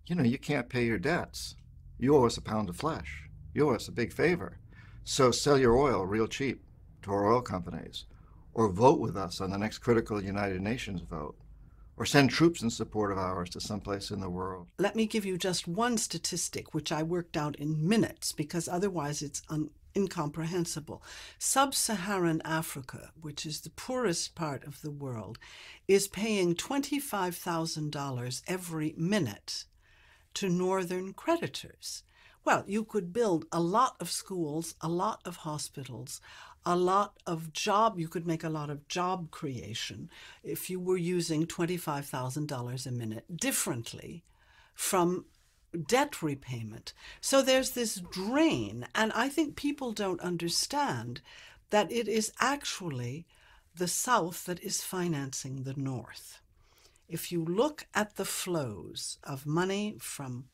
you know, you can't pay your debts. You owe us a pound of flesh. You owe us a big favor. So sell your oil real cheap to our oil companies, or vote with us on the next critical United Nations vote, or send troops in support of ours to someplace in the world. Let me give you just one statistic, which I worked out in minutes, because otherwise it's incomprehensible. Sub-Saharan Africa, which is the poorest part of the world, is paying $25,000 every minute to northern creditors. Well, you could build a lot of schools, a lot of hospitals, you could make a lot of job creation if you were using $25,000 a minute differently from debt repayment. So there's this drain, and I think people don't understand that it is actually the South that is financing the North. If you look at the flows of money from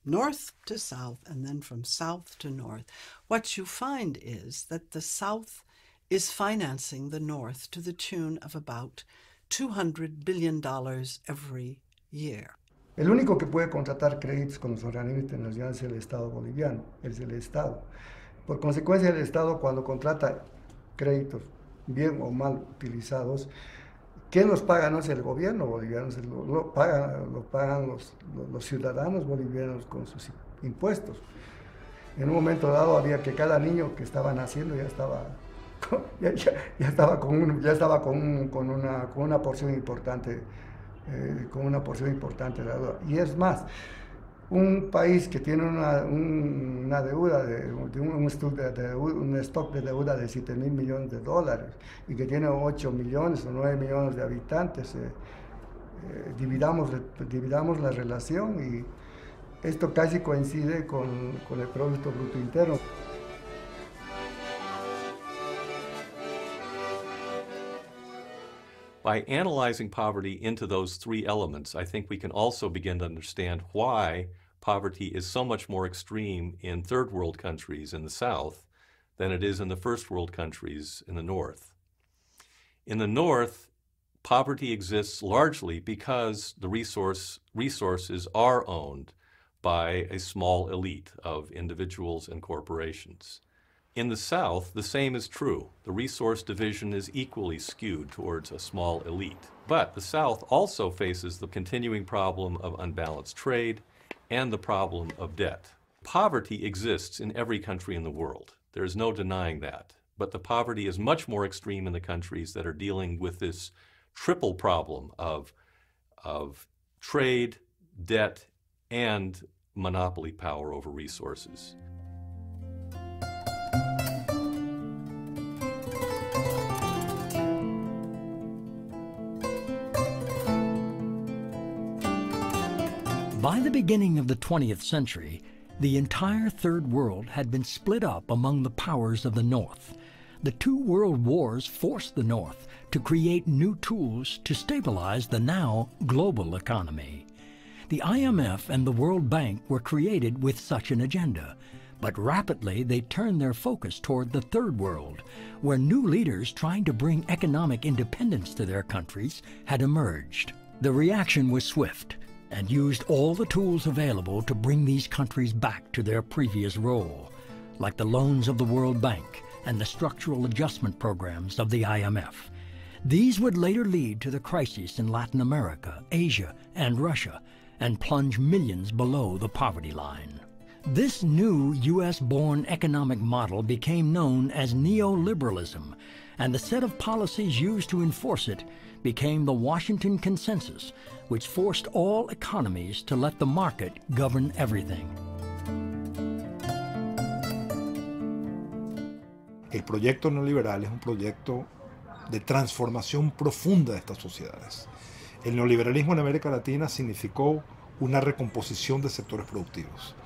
north to south and then from south to north, what you find is that the South is financing the North to the tune of about $200 billion every year. El único que puede contratar créditos con los organismos internacionales es el Estado boliviano, es el Estado. Por consecuencia, el Estado, cuando contrata créditos bien o mal utilizados, ¿quién los paga? No es el gobierno boliviano, lo pagan los ciudadanos bolivianos con sus impuestos. En un momento dado había que cada niño que estaba naciendo ya estaba con una porción importante. Con una porción importante de la deuda. Y es más, un país que tiene una deuda, un stock de deuda de 7.000 millones de dólares y que tiene 8 millones o 9 millones de habitantes, dividamos la relación y esto casi coincide con el Producto Bruto Interno. By analyzing poverty into those three elements, I think we can also begin to understand why poverty is so much more extreme in third world countries in the South than it is in the first world countries in the North. In the North, poverty exists largely because the resources are owned by a small elite of individuals and corporations. In the South, the same is true. The resource division is equally skewed towards a small elite. But the South also faces the continuing problem of unbalanced trade and the problem of debt. Poverty exists in every country in the world. There is no denying that. But the poverty is much more extreme in the countries that are dealing with this triple problem of trade, debt, and monopoly power over resources. By the beginning of the 20th century, the entire Third World had been split up among the powers of the North. The two world wars forced the North to create new tools to stabilize the now global economy. The IMF and the World Bank were created with such an agenda, but rapidly they turned their focus toward the Third World, where new leaders trying to bring economic independence to their countries had emerged. The reaction was swift and used all the tools available to bring these countries back to their previous role, like the loans of the World Bank and the structural adjustment programs of the IMF. These would later lead to the crises in Latin America, Asia, and Russia, and plunge millions below the poverty line. This new U.S.-born economic model became known as neoliberalism, and the set of policies used to enforce it became the Washington Consensus, which forced all economies to let the market govern everything. El proyecto neoliberal es un proyecto de transformación profunda de estas sociedades. El neoliberalismo en América Latina significó una recomposición de sectores productivos,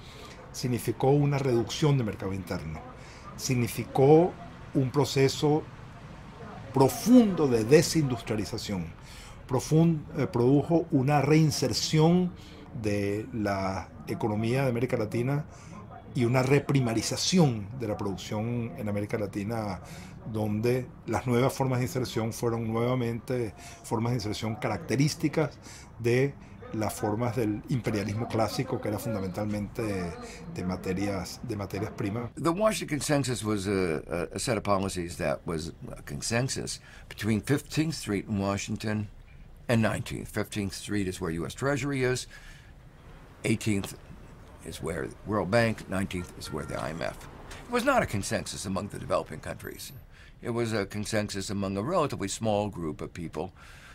significó una reducción del mercado interno, significó un proceso profundo de desindustrialización, produjo una reinserción de la economía de América Latina y una reprimarización de la producción en América Latina, donde las nuevas formas de inserción fueron nuevamente formas de inserción características de las formas del imperialismo clásico, que era fundamentalmente de materias primas. The Washington Consensus was a set of policies that was a consensus between 15th Street in Washington and 19th. 15th Street is where U.S. Treasury is, 18th is where the World Bank, 19th is where the IMF. It was not a consensus among the developing countries. It was a consensus among a relatively small group of people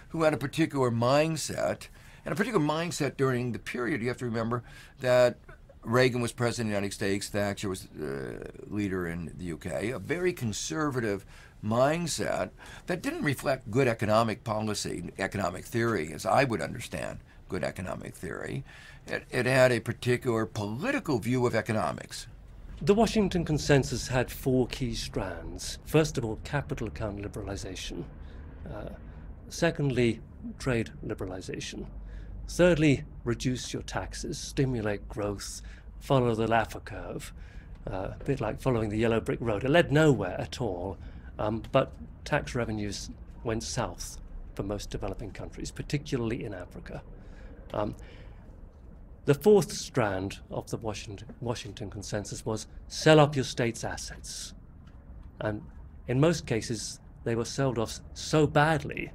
who had a particular mindset, and a particular mindset during the period. You have to remember that Reagan was president of the United States, Thatcher was leader in the UK, a very conservative mindset that didn't reflect good economic policy, economic theory, as I would understand good economic theory. It had a particular political view of economics. The Washington Consensus had four key strands. First of all, capital account liberalization. Secondly, trade liberalization. Thirdly, reduce your taxes, stimulate growth, follow the Laffer curve, a bit like following the yellow brick road. It led nowhere at all, but tax revenues went south for most developing countries, particularly in Africa. The fourth strand of the Washington Consensus was sell off your state's assets. And in most cases, they were sold off so badly,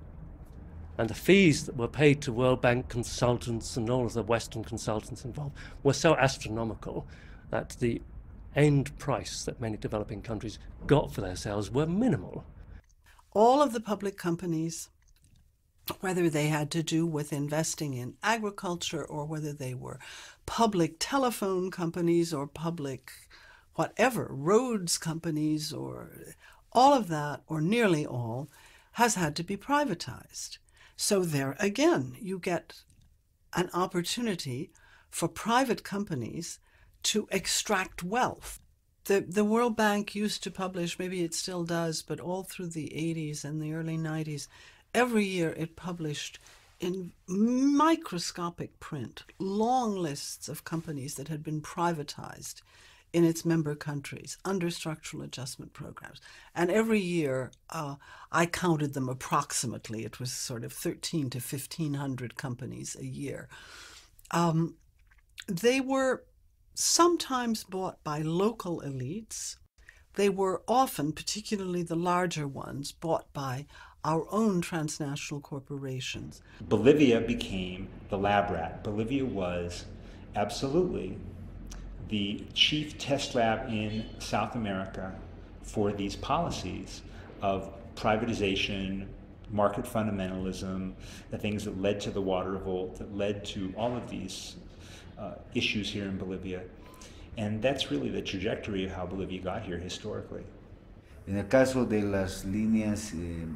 and the fees that were paid to World Bank consultants and all of the Western consultants involved were so astronomical that the end price that many developing countries got for their sales were minimal. All of the public companies, whether they had to do with investing in agriculture or whether they were public telephone companies or public whatever, roads companies, or all of that, or nearly all, has had to be privatized. So there again, you get an opportunity for private companies to extract wealth. The World Bank used to publish, maybe it still does, but all through the 80s and the early 90s, every year it published in microscopic print long lists of companies that had been privatized in its member countries under structural adjustment programs. And every year, I counted them approximately. It was sort of 1,300 to 1,500 companies a year. They were sometimes bought by local elites. They were often, particularly the larger ones, bought by our own transnational corporations. Bolivia became the lab rat. Bolivia was absolutely the chief test lab in South America for these policies of privatization, market fundamentalism, the things that led to the water revolt, that led to all of these issues here in Bolivia. And that's really the trajectory of how Bolivia got here historically. En el caso de las líneas de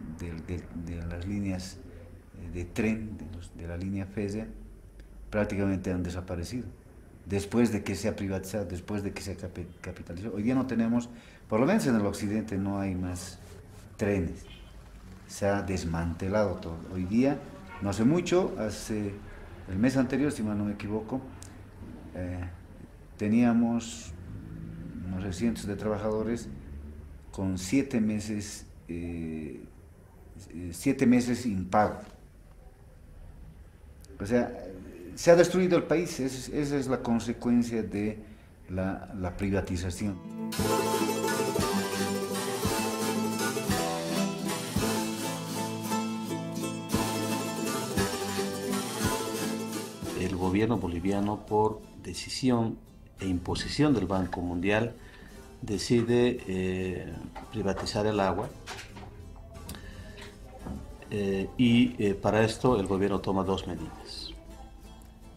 tren, de la línea férrea, prácticamente han desaparecido. Después de que se ha privatizado, después de que se ha capitalizado. Hoy día no tenemos, por lo menos en el occidente, no hay más trenes. Se ha desmantelado todo. Hoy día, no hace mucho, hace el mes anterior, si mal no me equivoco, teníamos unos cientos de trabajadores con 7 meses, 7 meses sin pago. O sea, se ha destruido el país, esa es la consecuencia de la privatización. El gobierno boliviano, por decisión e imposición del Banco Mundial, decide privatizar el agua y para esto el gobierno toma dos medidas.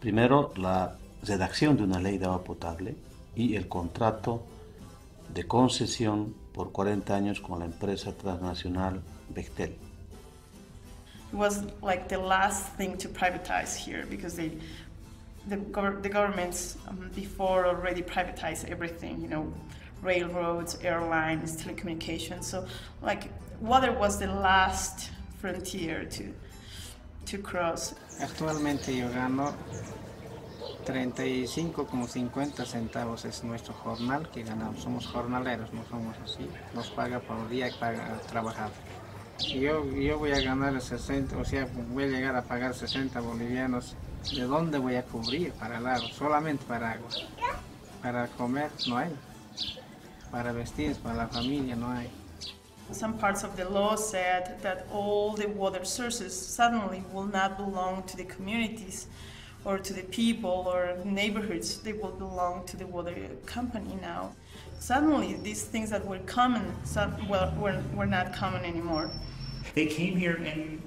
Primero, la redacción de una ley de agua potable y el contrato de concesión por 40 años con la empresa transnacional Bechtel. It was like the last thing to privatize here because the governments before already privatized everything, you know, railroads, airlines, telecommunications. So like water was the last frontier to cross. Actualmente yo gano 35,50 centavos es nuestro jornal que ganamos. Somos jornaleros, no somos así. Nos paga por día y paga trabajado. Yo voy a ganar 60, o sea, voy a llegar a pagar 60 bolivianos. ¿De dónde voy a cubrir para el agua? Solamente para agua. Para comer no hay. Para vestir, para la familia no hay. Some parts of the law said that all the water sources suddenly will not belong to the communities or to the people or neighborhoods. They will belong to the water company now. Suddenly, these things that were common were not common anymore. They came here and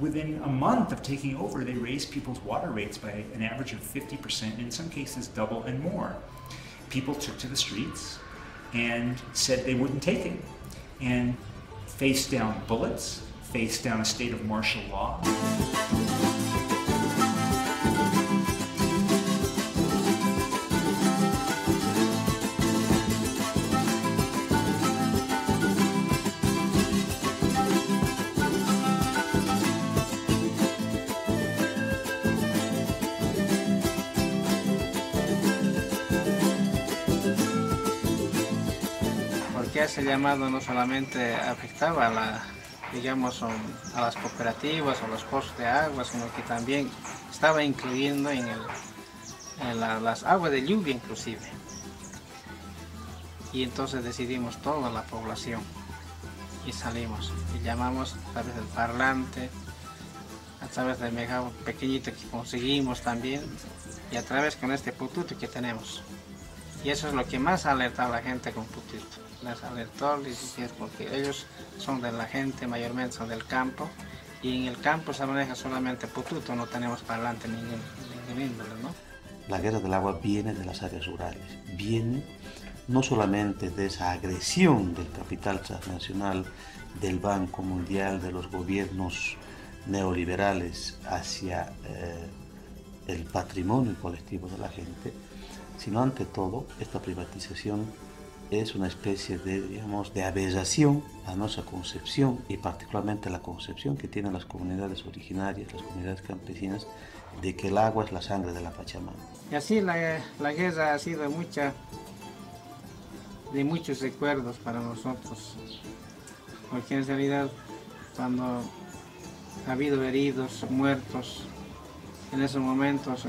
within a month of taking over, they raised people's water rates by an average of 50%, in some cases double and more. People took to the streets and said they wouldn't take it, and faced down bullets, faced down a state of martial law. Ese llamado no solamente afectaba a las cooperativas o los pozos de agua, sino que también estaba incluyendo en las aguas de lluvia inclusive. Y entonces decidimos toda la población y salimos y llamamos a través del parlante, a través del megafón pequeñito que conseguimos también y a través con este pututo que tenemos. Y eso es lo que más alerta a la gente con pututo. Les alertó, porque ellos son de la gente, mayormente son del campo, y en el campo se maneja solamente pututo, no tenemos parlante ningún índole, ¿no? La guerra del agua viene de las áreas rurales, viene no solamente de esa agresión del capital transnacional, del Banco Mundial, de los gobiernos neoliberales hacia el patrimonio colectivo de la gente, sino ante todo esta privatización es una especie de, digamos, de aberración a nuestra concepción y particularmente la concepción que tienen las comunidades originarias, las comunidades campesinas, de que el agua es la sangre de la Pachamama. Y así la guerra ha sido de muchos recuerdos para nosotros, porque en realidad cuando ha habido heridos, muertos, en esos momentos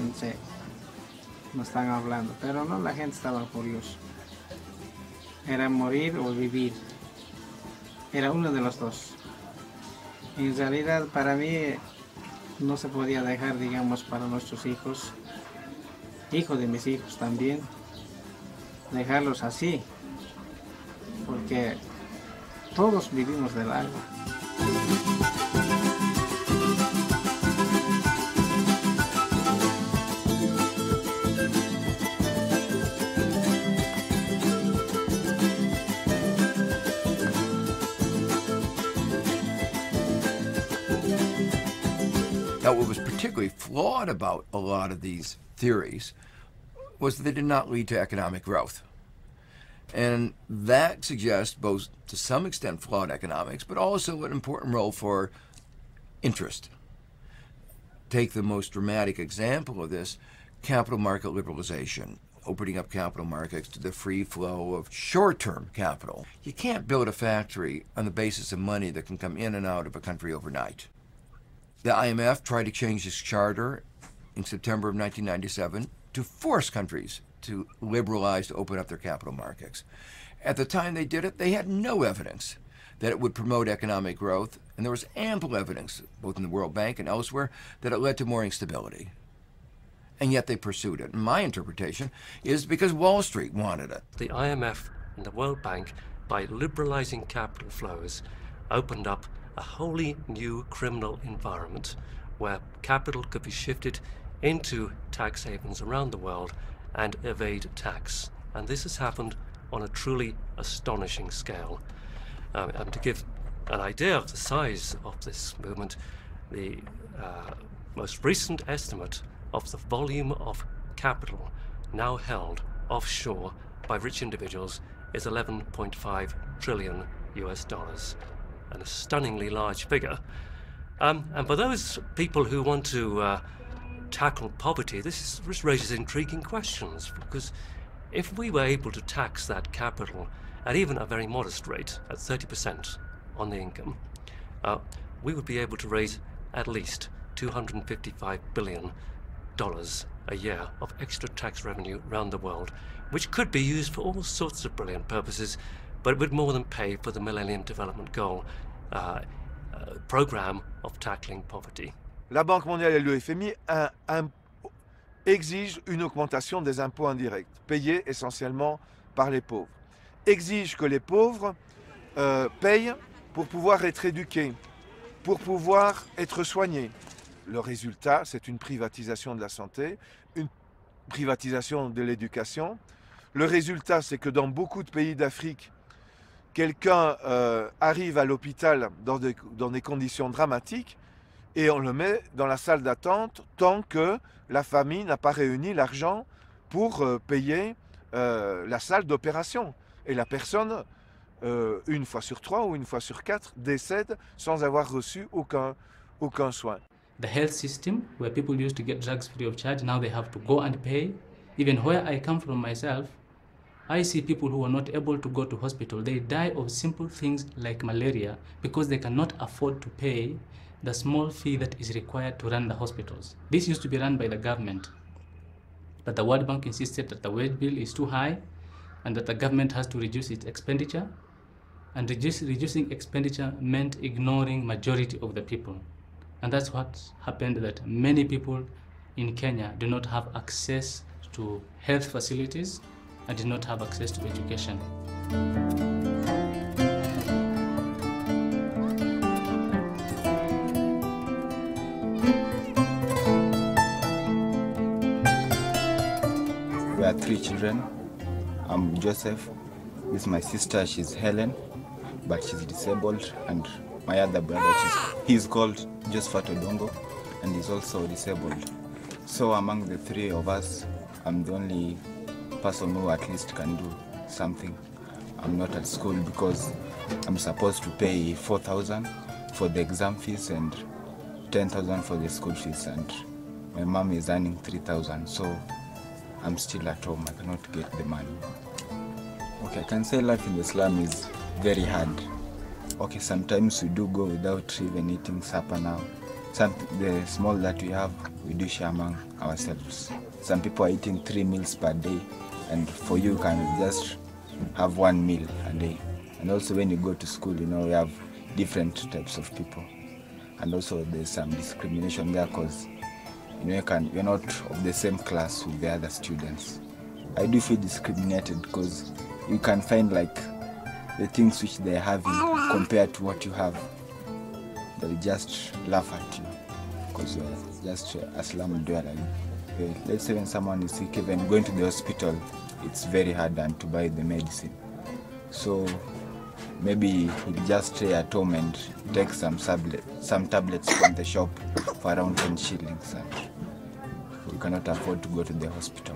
nos están hablando, pero no, la gente estaba furiosa. Era morir o vivir. Era uno de los dos. En realidad, para mí, no se podía dejar, digamos, para nuestros hijos, hijos de mis hijos también, dejarlos así, porque todos vivimos del agua. Now, what was particularly flawed about a lot of these theories was that they did not lead to economic growth. And that suggests both, to some extent, flawed economics, but also an important role for interest. Take the most dramatic example of this, capital market liberalization, opening up capital markets to the free flow of short-term capital. You can't build a factory on the basis of money that can come in and out of a country overnight. The IMF tried to change its charter in September of 1997 to force countries to liberalize, to open up their capital markets. At the time they did it, they had no evidence that it would promote economic growth, and there was ample evidence, both in the World Bank and elsewhere, that it led to more instability. And yet they pursued it. And my interpretation is because Wall Street wanted it. The IMF and the World Bank, by liberalizing capital flows, opened up a wholly new criminal environment where capital could be shifted into tax havens around the world and evade tax. And this has happened on a truly astonishing scale. And to give an idea of the size of this movement, the most recent estimate of the volume of capital now held offshore by rich individuals is 11.5 trillion US dollars, and a stunningly large figure. And for those people who want to tackle poverty, this raises intriguing questions, because if we were able to tax that capital at even a very modest rate, at 30% on the income, we would be able to raise at least $255 billion a year of extra tax revenue around the world, which could be used for all sorts of brilliant purposes, but it would more than pay for the Millennium Development Goal program of tackling poverty. La Banque mondiale et le FMI exigent une augmentation des impôts indirects, payés essentiellement par les pauvres. Exigent que les pauvres payent pour pouvoir être éduqués, pour pouvoir être soignés. Le résultat, c'est une privatisation de la santé, une privatisation de l'éducation. Le résultat, c'est que dans beaucoup de pays d'Afrique, quelqu'un arrive à l'hôpital dans des conditions dramatiques et on le met dans la salle d'attente tant que la famille n'a pas réuni l'argent pour payer la salle d'opération. Et la personne, une fois sur 3 ou une fois sur 4, décède sans avoir reçu aucun soin. The health system, where people used to get drugs free of charge, now they have to go and pay. Even where I come from myself, I see people who are not able to go to hospital. They die of simple things like malaria because they cannot afford to pay the small fee that is required to run the hospitals. This used to be run by the government, but the World Bank insisted that the wage bill is too high and that the government has to reduce its expenditure, and reducing expenditure meant ignoring majority of the people. And that's what happened, that many people in Kenya do not have access to health facilities and did not have access to education. We are 3 children. I'm Joseph. This is my sister, she's Helen, but she's disabled, and my other brother, he's called Josephat Odongo, and he's also disabled. So among the 3 of us, I'm the only person who at least can do something. I'm not at school because I'm supposed to pay 4,000 for the exam fees and 10,000 for the school fees, and my mom is earning 3,000, so I'm still at home. I cannot get the money. Okay, I can say life in the slum is very hard. Okay, sometimes we do go without even eating supper now. The small that we have, we do share among ourselves. Some people are eating 3 meals per day, and for you can just have 1 meal a day. And also when you go to school, you know, we have different types of people. And also there's some discrimination there because you know, you're not of the same class with the other students. I do feel discriminated because you can find like the things which they're having compared to what you have. They'll just laugh at you because you're just a slum dweller. Let's say when someone is sick, even going to the hospital, it's very hard and to buy the medicine. So maybe he'll just stay at home and take some tablets from the shop for around 10 shillings, and you cannot afford to go to the hospital.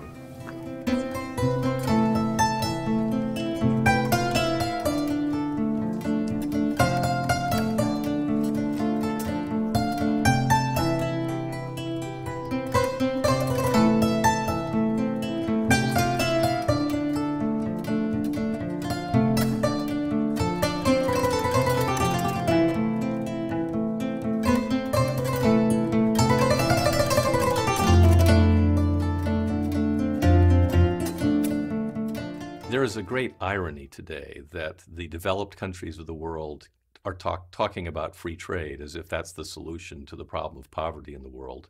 There's a great irony today that the developed countries of the world are talking about free trade as if that's the solution to the problem of poverty in the world.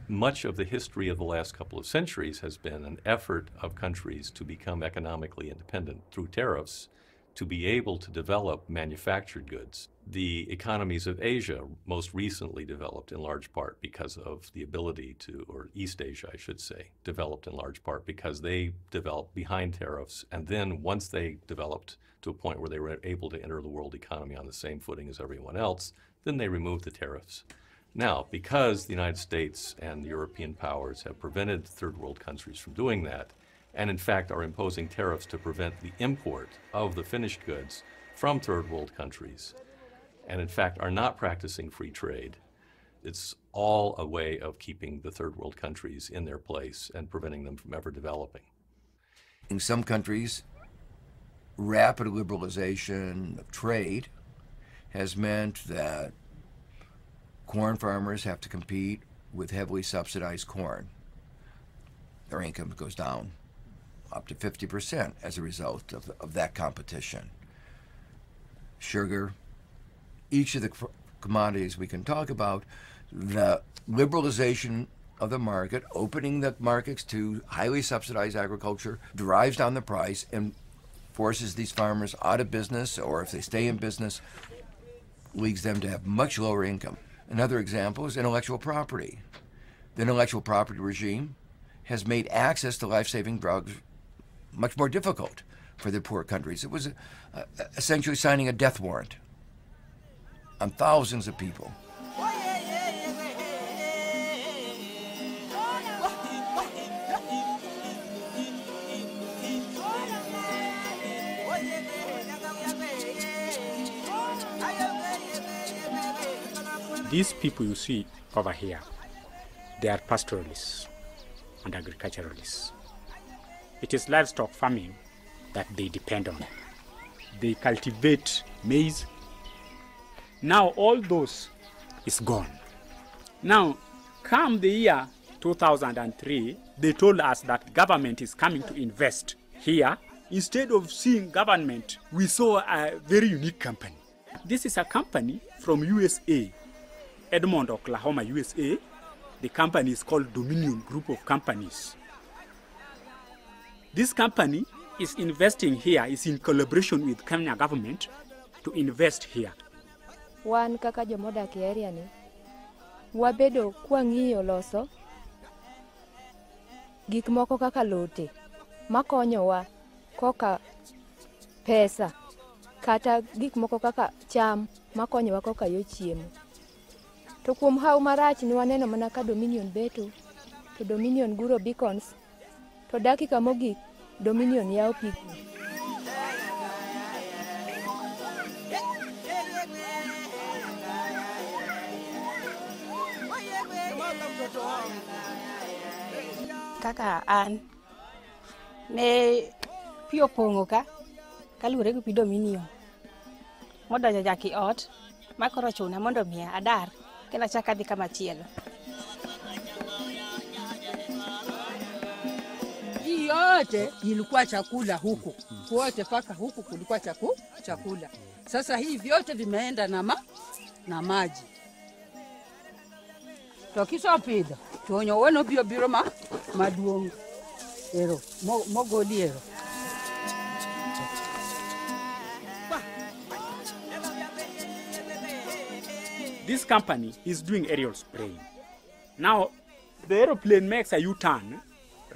Much of the history of the last couple of centuries has been an effort of countries to become economically independent through tariffs, to be able to develop manufactured goods. The economies of Asia most recently developed in large part because of the ability to, or East Asia, I should say, developed in large part because they developed behind tariffs. And then once they developed to a point where they were able to enter the world economy on the same footing as everyone else, then they removed the tariffs. Now, because the United States and the European powers have prevented third world countries from doing that, and in fact are imposing tariffs to prevent the import of the finished goods from third world countries, and in fact are not practicing free trade, it's all a way of keeping the third world countries in their place and preventing them from ever developing. In some countries, rapid liberalization of trade has meant that corn farmers have to compete with heavily subsidized corn. Their income goes down up to 50% as a result of that competition. Sugar, each of the commodities we can talk about, the liberalization of the market, opening the markets to highly subsidized agriculture, drives down the price and forces these farmers out of business, or if they stay in business, leads them to have much lower income. Another example is intellectual property. The intellectual property regime has made access to life-saving drugs much more difficult for the poor countries. It was essentially signing a death warrant on thousands of people. These people you see over here, they are pastoralists and agriculturalists. It is livestock farming that they depend on. They cultivate maize. Now all those is gone. Now, come the year 2003, they told us that government is coming to invest here. Instead of seeing government, we saw a very unique company. This is a company from USA, Edmond, Oklahoma, USA. The company is called Dominion Group of Companies. This company is investing here, is in collaboration with Kenya government to invest here. Wan kaka jomodak e area ni, wabedo kwang'iyo loso gik moko kaka lote makonyowa koka pesa kata gik moko kaka cham makonyowa koka yo chiemo. To kuom haw marach ni waneno mana ka Dominion beto, to Dominion guro beacons, to dakika mogik Dominion yawo pigni. Kaka an ne pi opong'o ka kaluwore gi pi Dominion modonjo nyaka i ot makoro chuna mondo miya adar kendo achak adhi kamachielo. Hii yote ilikuwa chakula huku, wote paka huku kulikuwa chakula. Sasa hii vyote vimeenda na maji. Tokisopidho tonyo wono biro maduong' ero mogoli ero. This company is doing aerial spraying. Now, the aeroplane makes a U-turn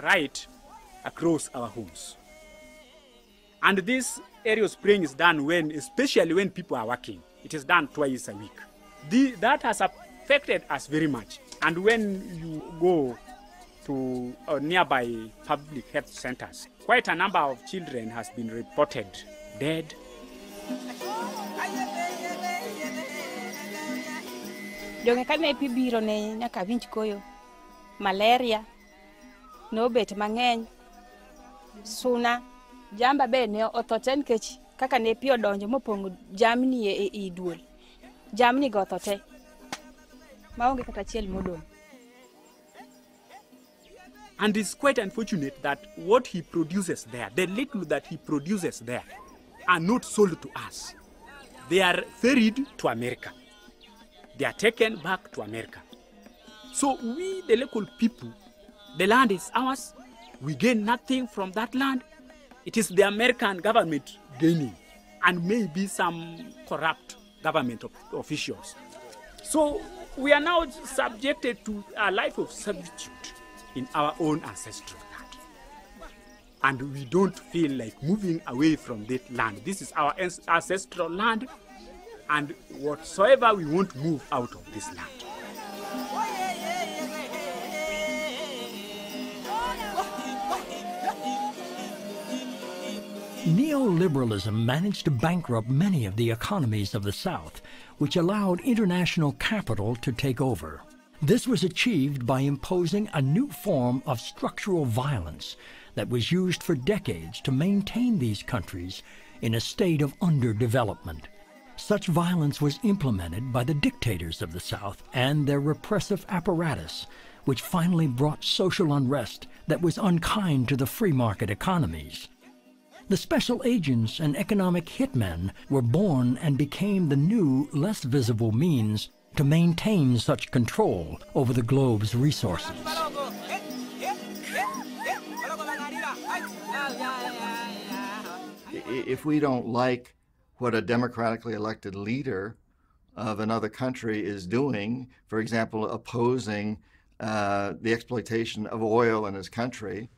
right across our homes. And this aerial spraying is done especially when people are working. It is done twice a week. That has affected us very much. And when you go to nearby public health centers, quite a number of children has been reported dead. Donge kane pi biro ne nyaka winj koyo, malaria, nobet mang'eny, suna, jamba be ne othote nikech kaka ne pi odonjo mopong'o jamni e duol. Jamni go othote, maonge kata achiel modong'. And it's quite unfortunate that what he produces there, the little that he produces there, are not sold to us. They are ferried to America. They are taken back to America. So we, the local people, the land is ours. We gain nothing from that land. It is the American government gaining, and maybe some corrupt government officials. So we are now subjected to a life of servitude in our own ancestral land. And we don't feel like moving away from that land. This is our ancestral land, and whatsoever we won't move out of this land. Neoliberalism managed to bankrupt many of the economies of the South, which allowed international capital to take over. This was achieved by imposing a new form of structural violence that was used for decades to maintain these countries in a state of underdevelopment. Such violence was implemented by the dictators of the South and their repressive apparatus, which finally brought social unrest that was unkind to the free market economies. The special agents and economic hitmen were born and became the new, less visible means to maintain such control over the globe's resources. If we don't like what a democratically elected leader of another country is doing, for example, opposing the exploitation of oil in his country,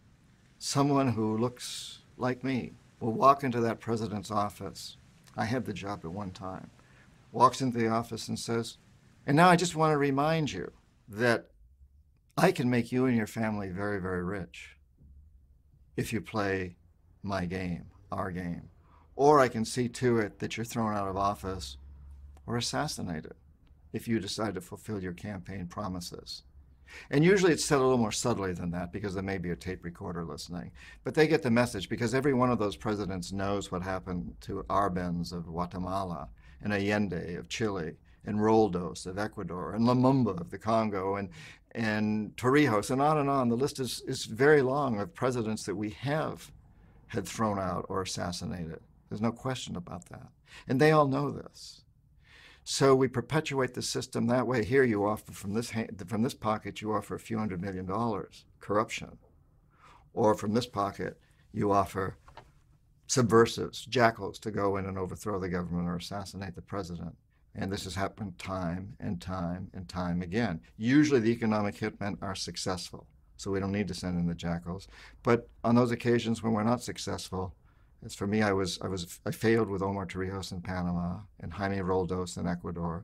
someone who looks like me will walk into that president's office. I had the job at one time. Walks into the office and says, and now I just want to remind you that I can make you and your family very, very rich if you play my game, our game. Or I can see to it that you're thrown out of office or assassinated if you decide to fulfill your campaign promises. And usually it's said a little more subtly than that because there may be a tape recorder listening. But they get the message because every one of those presidents knows what happened to Arbenz of Guatemala and Allende of Chile and Roldos of Ecuador and Lumumba of the Congo and Torrijos and on. The list is very long of presidents that we have had thrown out or assassinated. There's no question about that. And they all know this. So we perpetuate the system that way. Here you offer from this pocket, you offer a few $100 million, corruption. Or from this pocket, you offer subversives, jackals, to go in and overthrow the government or assassinate the president. And this has happened time and time and time again. Usually the economic hitmen are successful, so we don't need to send in the jackals. But on those occasions when we're not successful, as for me, I failed with Omar Torrijos in Panama and Jaime Roldos in Ecuador.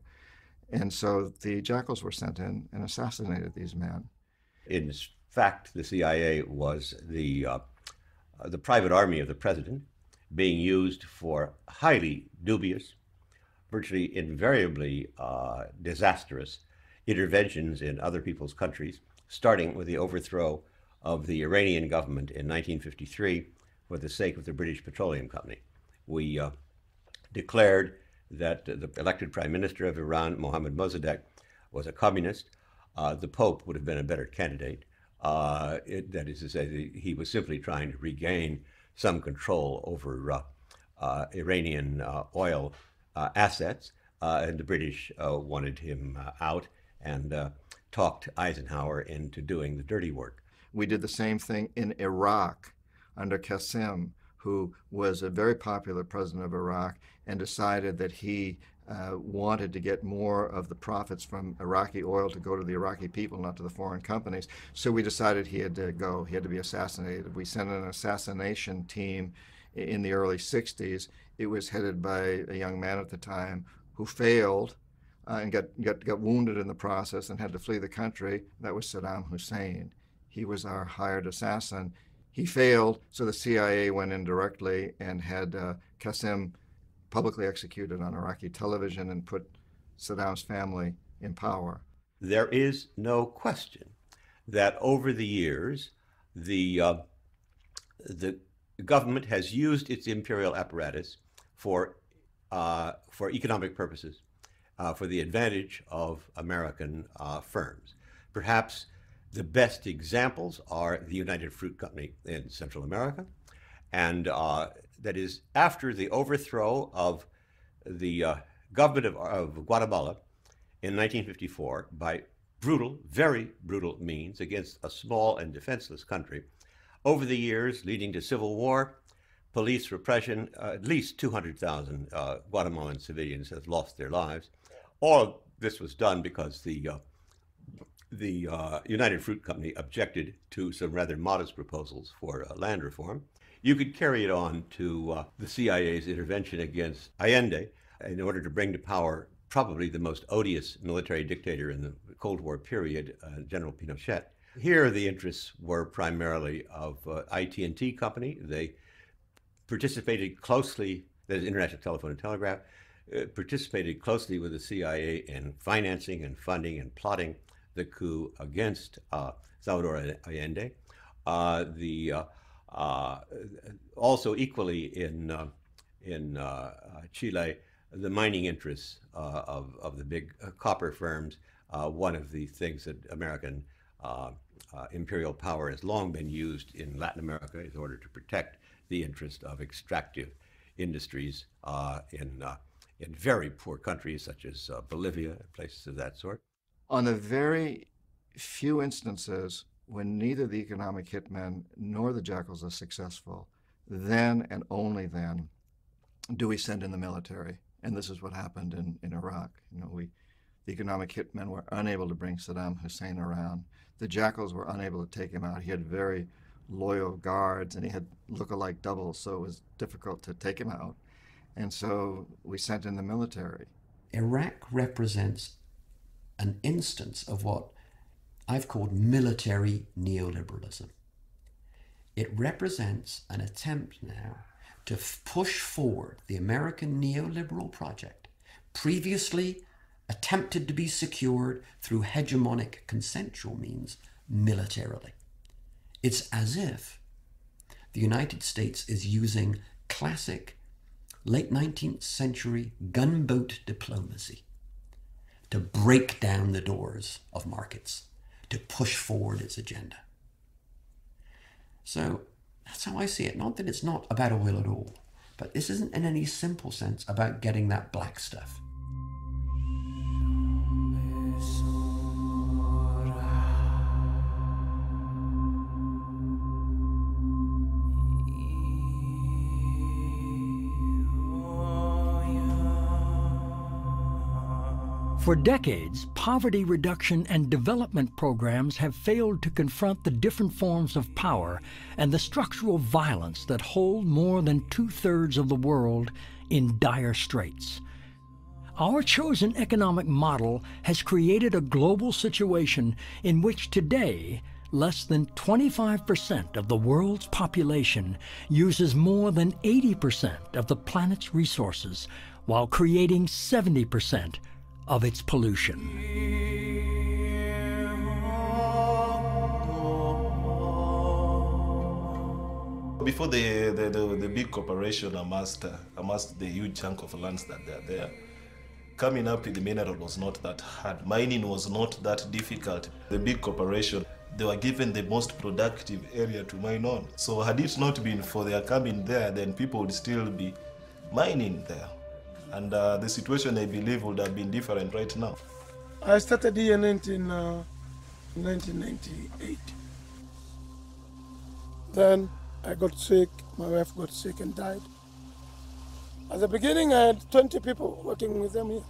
And so the jackals were sent in and assassinated these men. In fact, the CIA was the private army of the president, being used for highly dubious, virtually invariably disastrous interventions in other people's countries, starting with the overthrow of the Iranian government in 1953 for the sake of the British Petroleum Company. We declared that the elected prime minister of Iran, Mohammad Mossadegh, was a communist. The Pope would have been a better candidate. That is to say, he was simply trying to regain some control over Iranian oil assets, and the British wanted him out and talked Eisenhower into doing the dirty work. We did the same thing in Iraq under Qasem, who was a very popular president of Iraq and decided that he wanted to get more of the profits from Iraqi oil to go to the Iraqi people, not to the foreign companies. So we decided he had to go. He had to be assassinated. We sent an assassination team in the early 60s. It was headed by a young man at the time who failed and got wounded in the process and had to flee the country. That was Saddam Hussein. He was our hired assassin. He failed, so the CIA went in directly and had Qasem publicly executed on Iraqi television and put Saddam's family in power. There is no question that over the years, the government has used its imperial apparatus for economic purposes, for the advantage of American firms. Perhaps The best examples are the United Fruit Company in Central America, and that is after the overthrow of the government of Guatemala in 1954 by brutal, very brutal means against a small and defenseless country. Over the years leading to civil war, police repression, at least 200,000 Guatemalan civilians have lost their lives. All this was done because the United Fruit Company objected to some rather modest proposals for land reform. You could carry it on to the CIA's intervention against Allende in order to bring to power probably the most odious military dictator in the Cold War period, General Pinochet. Here the interests were primarily of IT&T Company. They participated closely, that is International Telephone and Telegraph, participated closely with the CIA in financing and funding and plotting the coup against Salvador Allende. Also equally in Chile, the mining interests of the big copper firms. One of the things that American imperial power has long been used in Latin America in order to protect the interest of extractive industries in very poor countries such as Bolivia and places of that sort. On the very few instances when neither the economic hitmen nor the jackals are successful, then and only then do we send in the military. And this is what happened in Iraq. You know, the economic hitmen were unable to bring Saddam Hussein around. The jackals were unable to take him out. He had very loyal guards and he had look-alike doubles, so it was difficult to take him out. And so we sent in the military. Iraq represents an instance of what I've called military neoliberalism. It represents an attempt now to push forward the American neoliberal project, previously attempted to be secured through hegemonic consensual means militarily. It's as if the United States is using classic late 19th century gunboat diplomacy to break down the doors of markets, to push forward its agenda. So that's how I see it. Not that it's not about oil at all, but this isn't in any simple sense about getting that black stuff. For decades, poverty reduction and development programs have failed to confront the different forms of power and the structural violence that hold more than 2/3 of the world in dire straits. Our chosen economic model has created a global situation in which today, less than 25% of the world's population uses more than 80% of the planet's resources, while creating 70% of its pollution. Before the big corporation amassed the huge chunk of lands that they're there, coming up with the mineral was not that hard. Mining was not that difficult. The big corporation, they were given the most productive area to mine on. So had it not been for their coming there, then people would still be mining there. And the situation, I believe, would have been different right now. I started here in 1998. Then I got sick, my wife got sick and died. At the beginning, I had 20 people working with them here.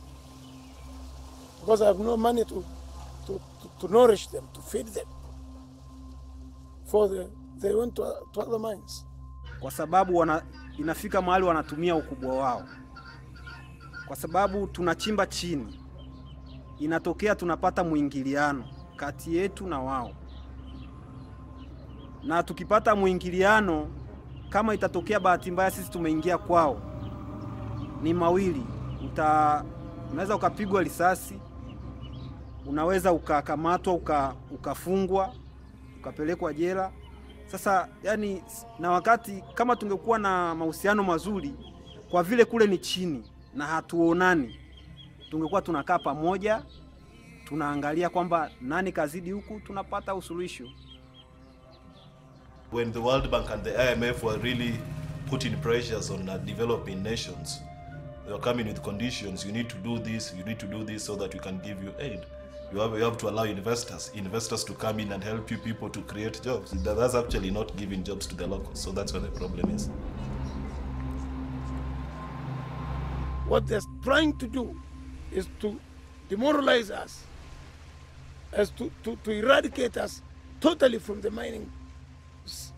Because I have no money to nourish them, to feed them. They went to other mines. Kwa sababu inafika mahali wanatumia ukubwa wao. Kwa sababu tunachimba chini, inatokea tunapata muingiliano kati yetu na wao. Na tukipata muingiliano, kama itatokea bahati mbaya sisi tumeingia kwao, ni mawili. Unaweza ukapigwa risasi, unaweza ukakamatwa, ukafungwa, ukapelekwa jela. Sasa yani, na wakati kama tungekuwa na mahusiano mazuri, kwa vile kule ni chini na hatuonani, tungekuwa tunakaa pamoja tunaangalia kwamba nani kazidi huku, tunapata usuluhisho. When the World Bank and the IMF were really putting pressures on developing nations, they were coming with conditions: you need to do this, you need to do this so that we can give you aid. You have to allow investors to come in and help you people to create jobs. That's actually not giving jobs to the locals, so that's where the problem is. What they're trying to do is to demoralize us, as to eradicate us totally from the mining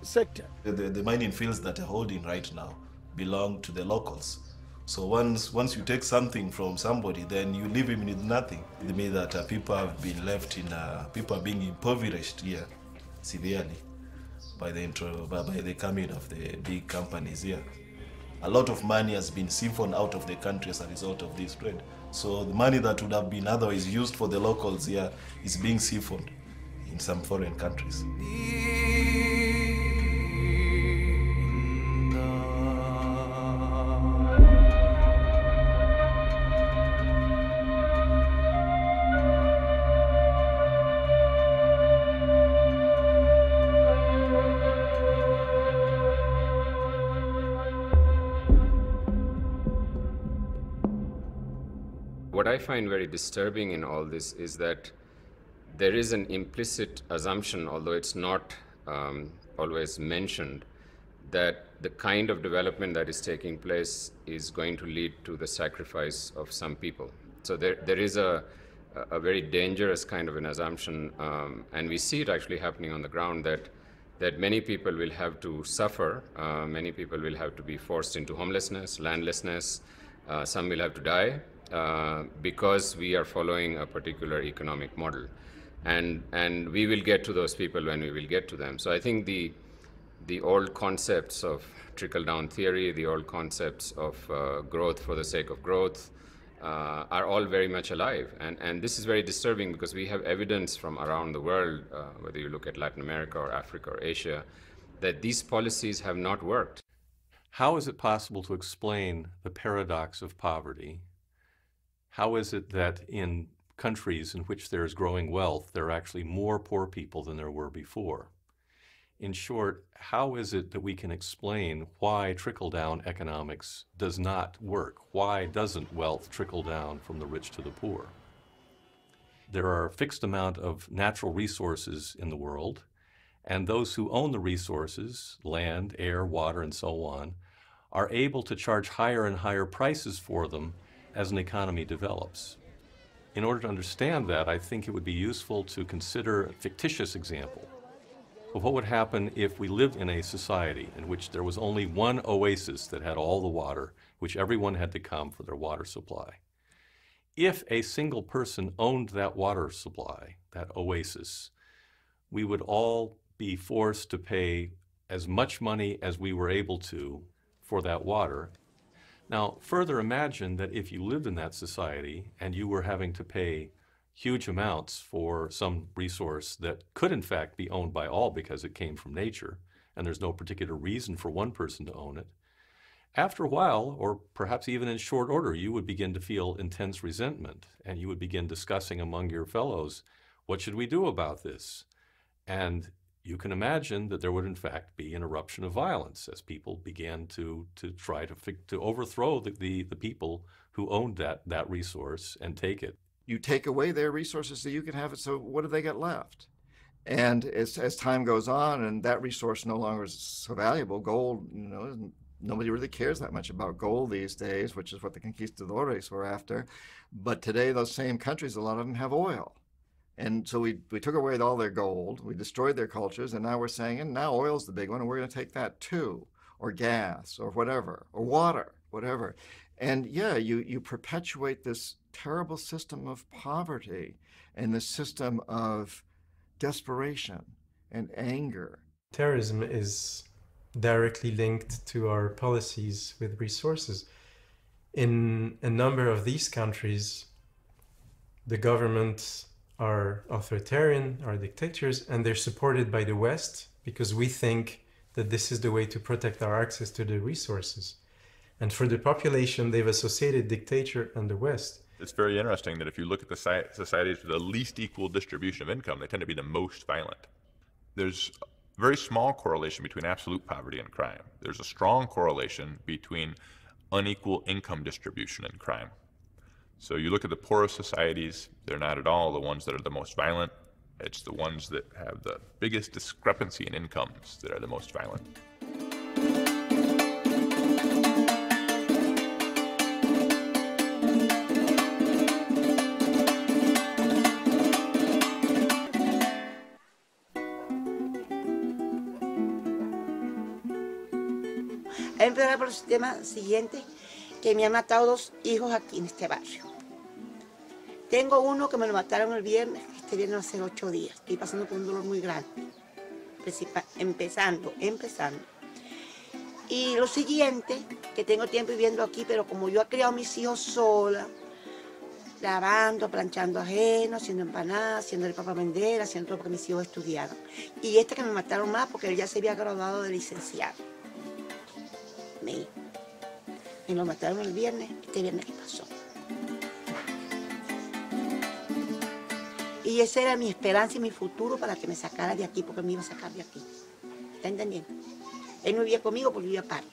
sector. The mining fields that are holding right now belong to the locals. So once you take something from somebody, then you leave him with nothing. It means that people have been left in, people are being impoverished here severely by the coming of the big companies here. A lot of money has been siphoned out of the country as a result of this trade. So the money that would have been otherwise used for the locals here is being siphoned in some foreign countries. What I find very disturbing in all this is that there is an implicit assumption, although it's not always mentioned, that the kind of development that is taking place is going to lead to the sacrifice of some people. So there is a very dangerous kind of an assumption, and we see it actually happening on the ground, that many people will have to suffer, many people will have to be forced into homelessness, landlessness, some will have to die, because we are following a particular economic model. And we will get to those people when we will get to them. So I think the old concepts of trickle-down theory, the old concepts of growth for the sake of growth are all very much alive. And this is very disturbing because we have evidence from around the world, whether you look at Latin America or Africa or Asia, that these policies have not worked. How is it possible to explain the paradox of poverty? How is it that in countries in which there is growing wealth, there are actually more poor people than there were before? In short, how is it that we can explain why trickle-down economics does not work? Why doesn't wealth trickle down from the rich to the poor? There are a fixed amount of natural resources in the world, and those who own the resources, land, air, water, and so on, are able to charge higher and higher prices for them as an economy develops. In order to understand that, I think it would be useful to consider a fictitious example of what would happen if we lived in a society in which there was only one oasis that had all the water, which everyone had to come for their water supply. If a single person owned that water supply, that oasis, we would all be forced to pay as much money as we were able to for that water. Now, further imagine that if you lived in that society and you were having to pay huge amounts for some resource that could in fact be owned by all because it came from nature, and there's no particular reason for one person to own it. After a while, or perhaps even in short order, you would begin to feel intense resentment, and you would begin discussing among your fellows, what should we do about this? And you can imagine that there would in fact be an eruption of violence as people began to try to overthrow the people who owned that resource and take it. You take away their resources so you can have it, so what do they get left? And as time goes on and that resource no longer is so valuable, gold, nobody really cares that much about gold these days, which is what the conquistadores were after. But today those same countries, a lot of them have oil. And so we took away all their gold, we destroyed their cultures, and now we're saying, and now oil's the big one, and we're going to take that too, or gas, or whatever, or water, whatever. And yeah, you perpetuate this terrible system of poverty and this system of desperation and anger. Terrorism is directly linked to our policies with resources. In a number of these countries, the governments are authoritarian, are dictators, and they're supported by the West because we think that this is the way to protect our access to the resources. And for the population, they've associated dictator and the West. It's very interesting that if you look at the societies with the least equal distribution of income, they tend to be the most violent. There's a very small correlation between absolute poverty and crime. There's a strong correlation between unequal income distribution and crime. So you look at the poorest societies, they're not at all the ones that are the most violent. It's the ones that have the biggest discrepancy in incomes that are the most violent. Empezar por el tema siguiente, que me han matado 2 hijos aquí en este barrio. Tengo uno que me lo mataron el viernes, este viernes hace 8 días. Estoy pasando por un dolor muy grande, empezando. Y lo siguiente, que tengo tiempo viviendo aquí, pero como yo he criado a mis hijos sola, lavando, planchando ajeno, haciendo empanadas, haciendo el papá vender, haciendo todo porque mis hijos estudiaron. Y este que me mataron más porque él ya se había graduado de licenciado. Me lo mataron el viernes, este viernes que pasó. Y esa era mi esperanza y mi futuro para que me sacara de aquí, porque me iba a sacar de aquí. ¿Está entendiendo? Él no vivía conmigo porque vivía aparte.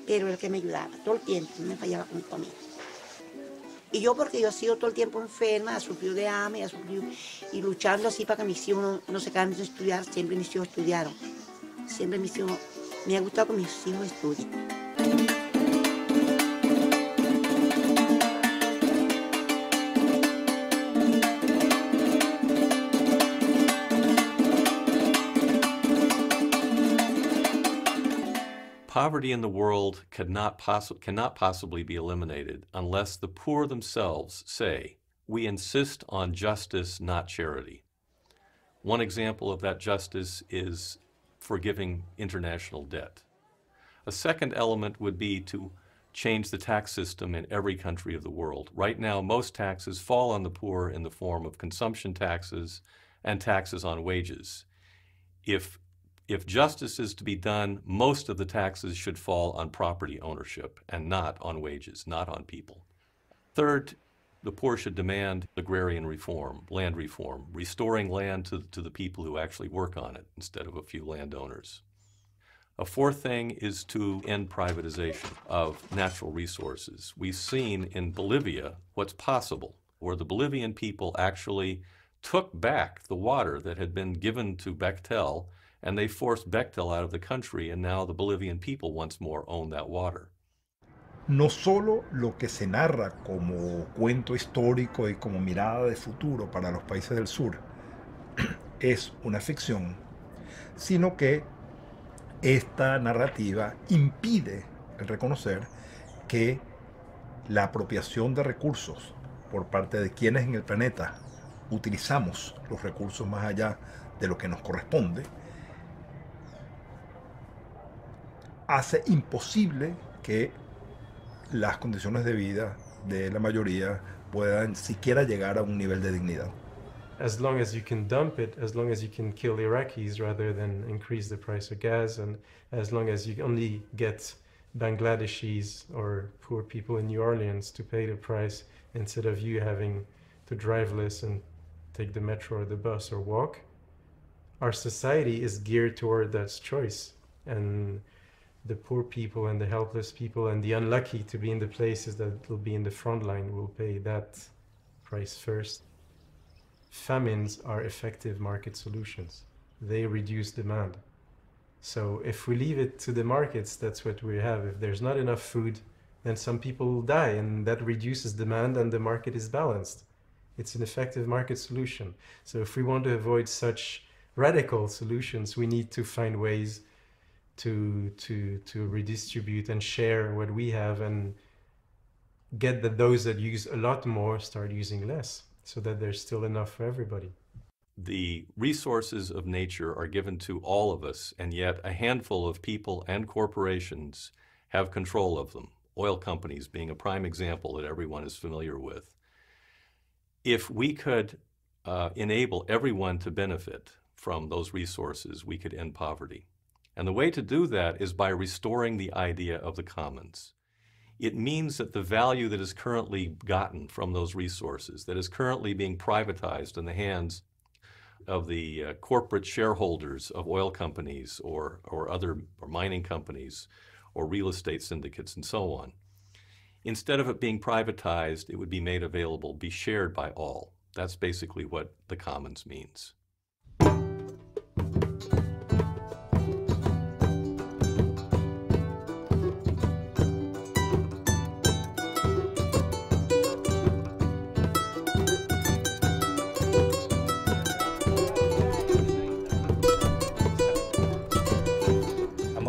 Pero él que me ayudaba todo el tiempo, no me fallaba con mi comida. Y yo, porque yo he sido todo el tiempo enferma, he sufrido de hambre, y luchando así para que mis hijos no se cansen de estudiar, siempre mis hijos estudiaron. Siempre mis hijos, me ha gustado que mis hijos estudien. Poverty in the world cannot possibly be eliminated unless the poor themselves say, we insist on justice, not charity. One example of that justice is forgiving international debt. A second element would be to change the tax system in every country of the world. Right now, most taxes fall on the poor in the form of consumption taxes and taxes on wages. If justice is to be done, most of the taxes should fall on property ownership and not on wages, not on people. Third, the poor should demand agrarian reform, land reform, restoring land to the people who actually work on it instead of a few landowners. A fourth thing is to end privatization of natural resources. We've seen in Bolivia what's possible, where the Bolivian people actually took back the water that had been given to Bechtel, and they forced Bechtel out of the country, and now the Bolivian people once more own that water. No solo lo que se narra como cuento histórico y como mirada de futuro para los países del sur es una ficción, sino que esta narrativa impide el reconocer que la apropiación de recursos por parte de quienes en el planeta utilizamos los recursos más allá de lo que nos corresponde, hace imposible que las condiciones de vida de la mayoría puedan siquiera llegar a un nivel de dignidad. As long as you can dump it, as long as you can kill Iraqis rather than increase the price of gas, and as long as you only get Bangladeshis or poor people in New Orleans to pay the price instead of you having to drive less and take the metro or the bus or walk, our society is geared toward that choice. And the poor people and the helpless people and the unlucky to be in the places that will be in the front line will pay that price first. Famines are effective market solutions. They reduce demand. So if we leave it to the markets, that's what we have. If there's not enough food, then some people will die, and that reduces demand and the market is balanced. It's an effective market solution. So if we want to avoid such radical solutions, we need to find ways to redistribute and share what we have, and get that those that use a lot more start using less, so that there's still enough for everybody. The resources of nature are given to all of us, and yet a handful of people and corporations have control of them, oil companies being a prime example that everyone is familiar with. If we could enable everyone to benefit from those resources, we could end poverty. And the way to do that is by restoring the idea of the commons. It means that the value that is currently gotten from those resources, that is currently being privatized in the hands of the corporate shareholders of oil companies or mining companies or real estate syndicates and so on, instead of it being privatized, it would be made available, be shared by all. That's basically what the commons means.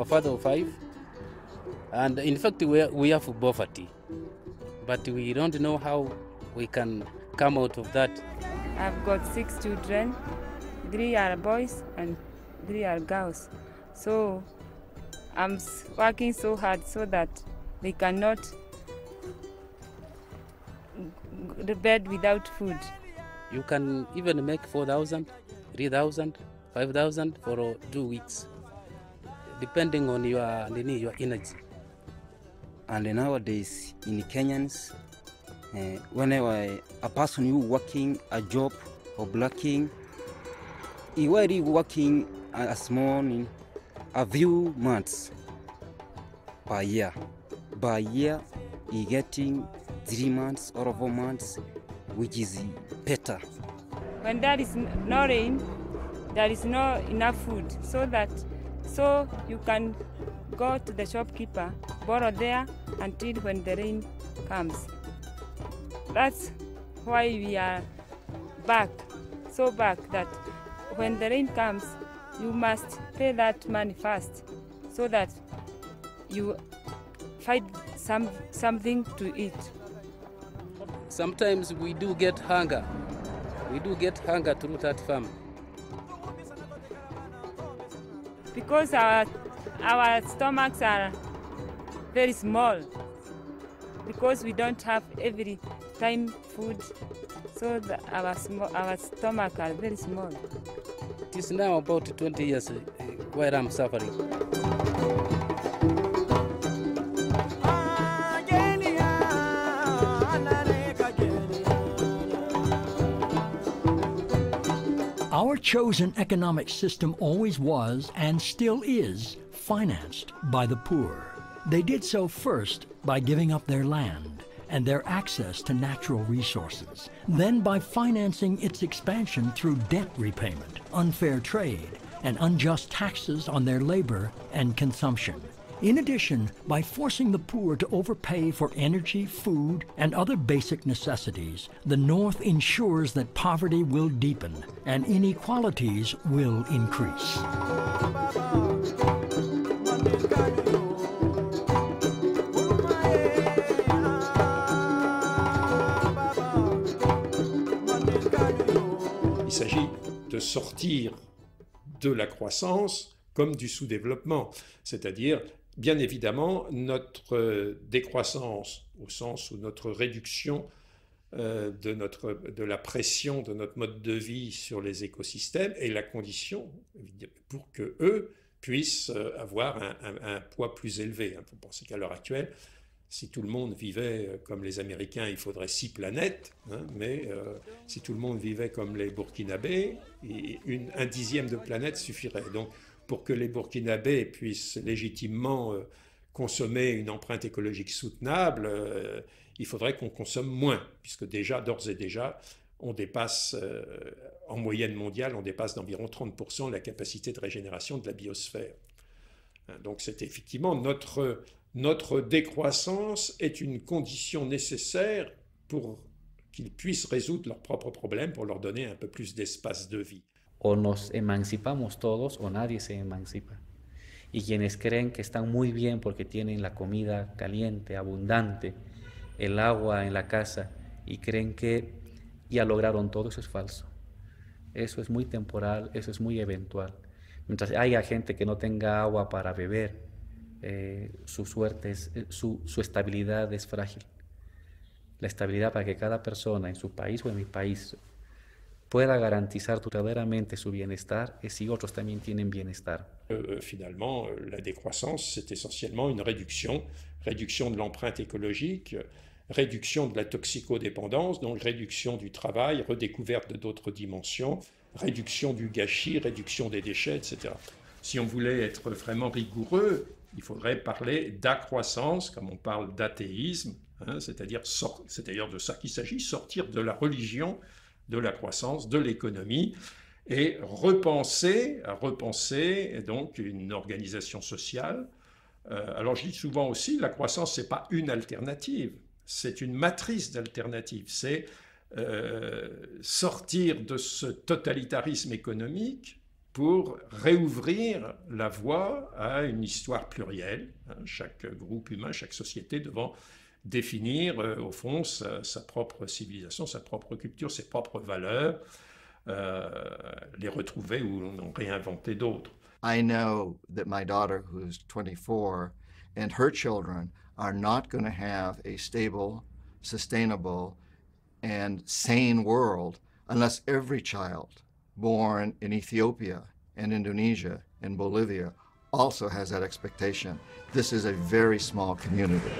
Father of 5, and in fact we have poverty, but we don't know how we can come out of that. I've got 6 children, 3 are boys and 3 are girls, so I'm working so hard so that they cannot go to bed without food. You can even make 4,000, 3,000, 5,000 for 2 weeks. Depending on your energy. And nowadays in Kenyans, whenever a person who working a job or blocking, he already working a small, a few months per year. By year, he getting 3 months or 4 months, which is better. When there is no rain, there is no enough food, so you can go to the shopkeeper, borrow there until when the rain comes. That's why we are so back that when the rain comes, you must pay that money first so that you find something to eat. Sometimes we do get hunger. We do get hunger through that farm. Because our stomachs are very small, because we don't have every time food, so our stomachs are very small. It is now about 20 years where I'm suffering. Our chosen economic system always was, and still is, financed by the poor. They did so first by giving up their land and their access to natural resources, then by financing its expansion through debt repayment, unfair trade, and unjust taxes on their labor and consumption. In addition, by forcing the poor to overpay for energy, food, and other basic necessities, the North ensures that poverty will deepen and inequalities will increase. Il s'agit de sortir de la croissance comme du sous-développement, c'est-à-dire bien évidemment, notre décroissance, au sens où notre réduction de la pression de notre mode de vie sur les écosystèmes est la condition pour qu'eux puissent avoir un poids plus élevé. Vous pensez qu'à l'heure actuelle, si tout le monde vivait comme les Américains, il faudrait 6 planètes, mais si tout le monde vivait comme les Burkinabés, un dixième de planète suffirait. Donc, pour que les Burkinabés puissent légitimement consommer une empreinte écologique soutenable, il faudrait qu'on consomme moins, puisque d'ores et déjà, on dépasse, en moyenne mondiale, on dépasse d'environ 30% la capacité de régénération de la biosphère. Donc c'est effectivement notre décroissance est une condition nécessaire pour qu'ils puissent résoudre leurs propres problèmes, pour leur donner un peu plus d'espace de vie. O nos emancipamos todos o nadie se emancipa. Y quienes creen que están muy bien porque tienen la comida caliente, abundante, el agua en la casa y creen que ya lograron todo, eso es falso. Eso es muy temporal, eso es muy eventual. Mientras haya gente que no tenga agua para beber, su suerte, su estabilidad es frágil. La estabilidad para que cada persona en su país o en mi país pueda garantizar verdaderamente su bienestar et si otros también tienen bienestar. Finalement, la décroissance, c'est essentiellement une réduction de l'empreinte écologique, réduction de la toxicodépendance, donc réduction du travail, redécouverte d'autres dimensions, réduction du gâchis, réduction des déchets, etc. Si on voulait être vraiment rigoureux, il faudrait parler d'accroissance, comme on parle d'athéisme, hein, c'est-à-dire de ça qu'il s'agit, sortir de la religion, de la croissance, de l'économie, et repenser donc une organisation sociale. Alors je dis souvent aussi, la croissance, c'est pas une alternative, c'est une matrice d'alternatives, c'est sortir de ce totalitarisme économique pour réouvrir la voie à une histoire plurielle, hein, chaque groupe humain, chaque société devant définir au fond sa propre civilisation, sa propre culture, ses propres valeurs, les retrouver ou en réinventer d'autres. I know that my daughter, who's 24, and her children are not going to have a stable, sustainable, and sane world unless every child born in Ethiopia and Indonesia and Bolivia also has that expectation. This is a very small community.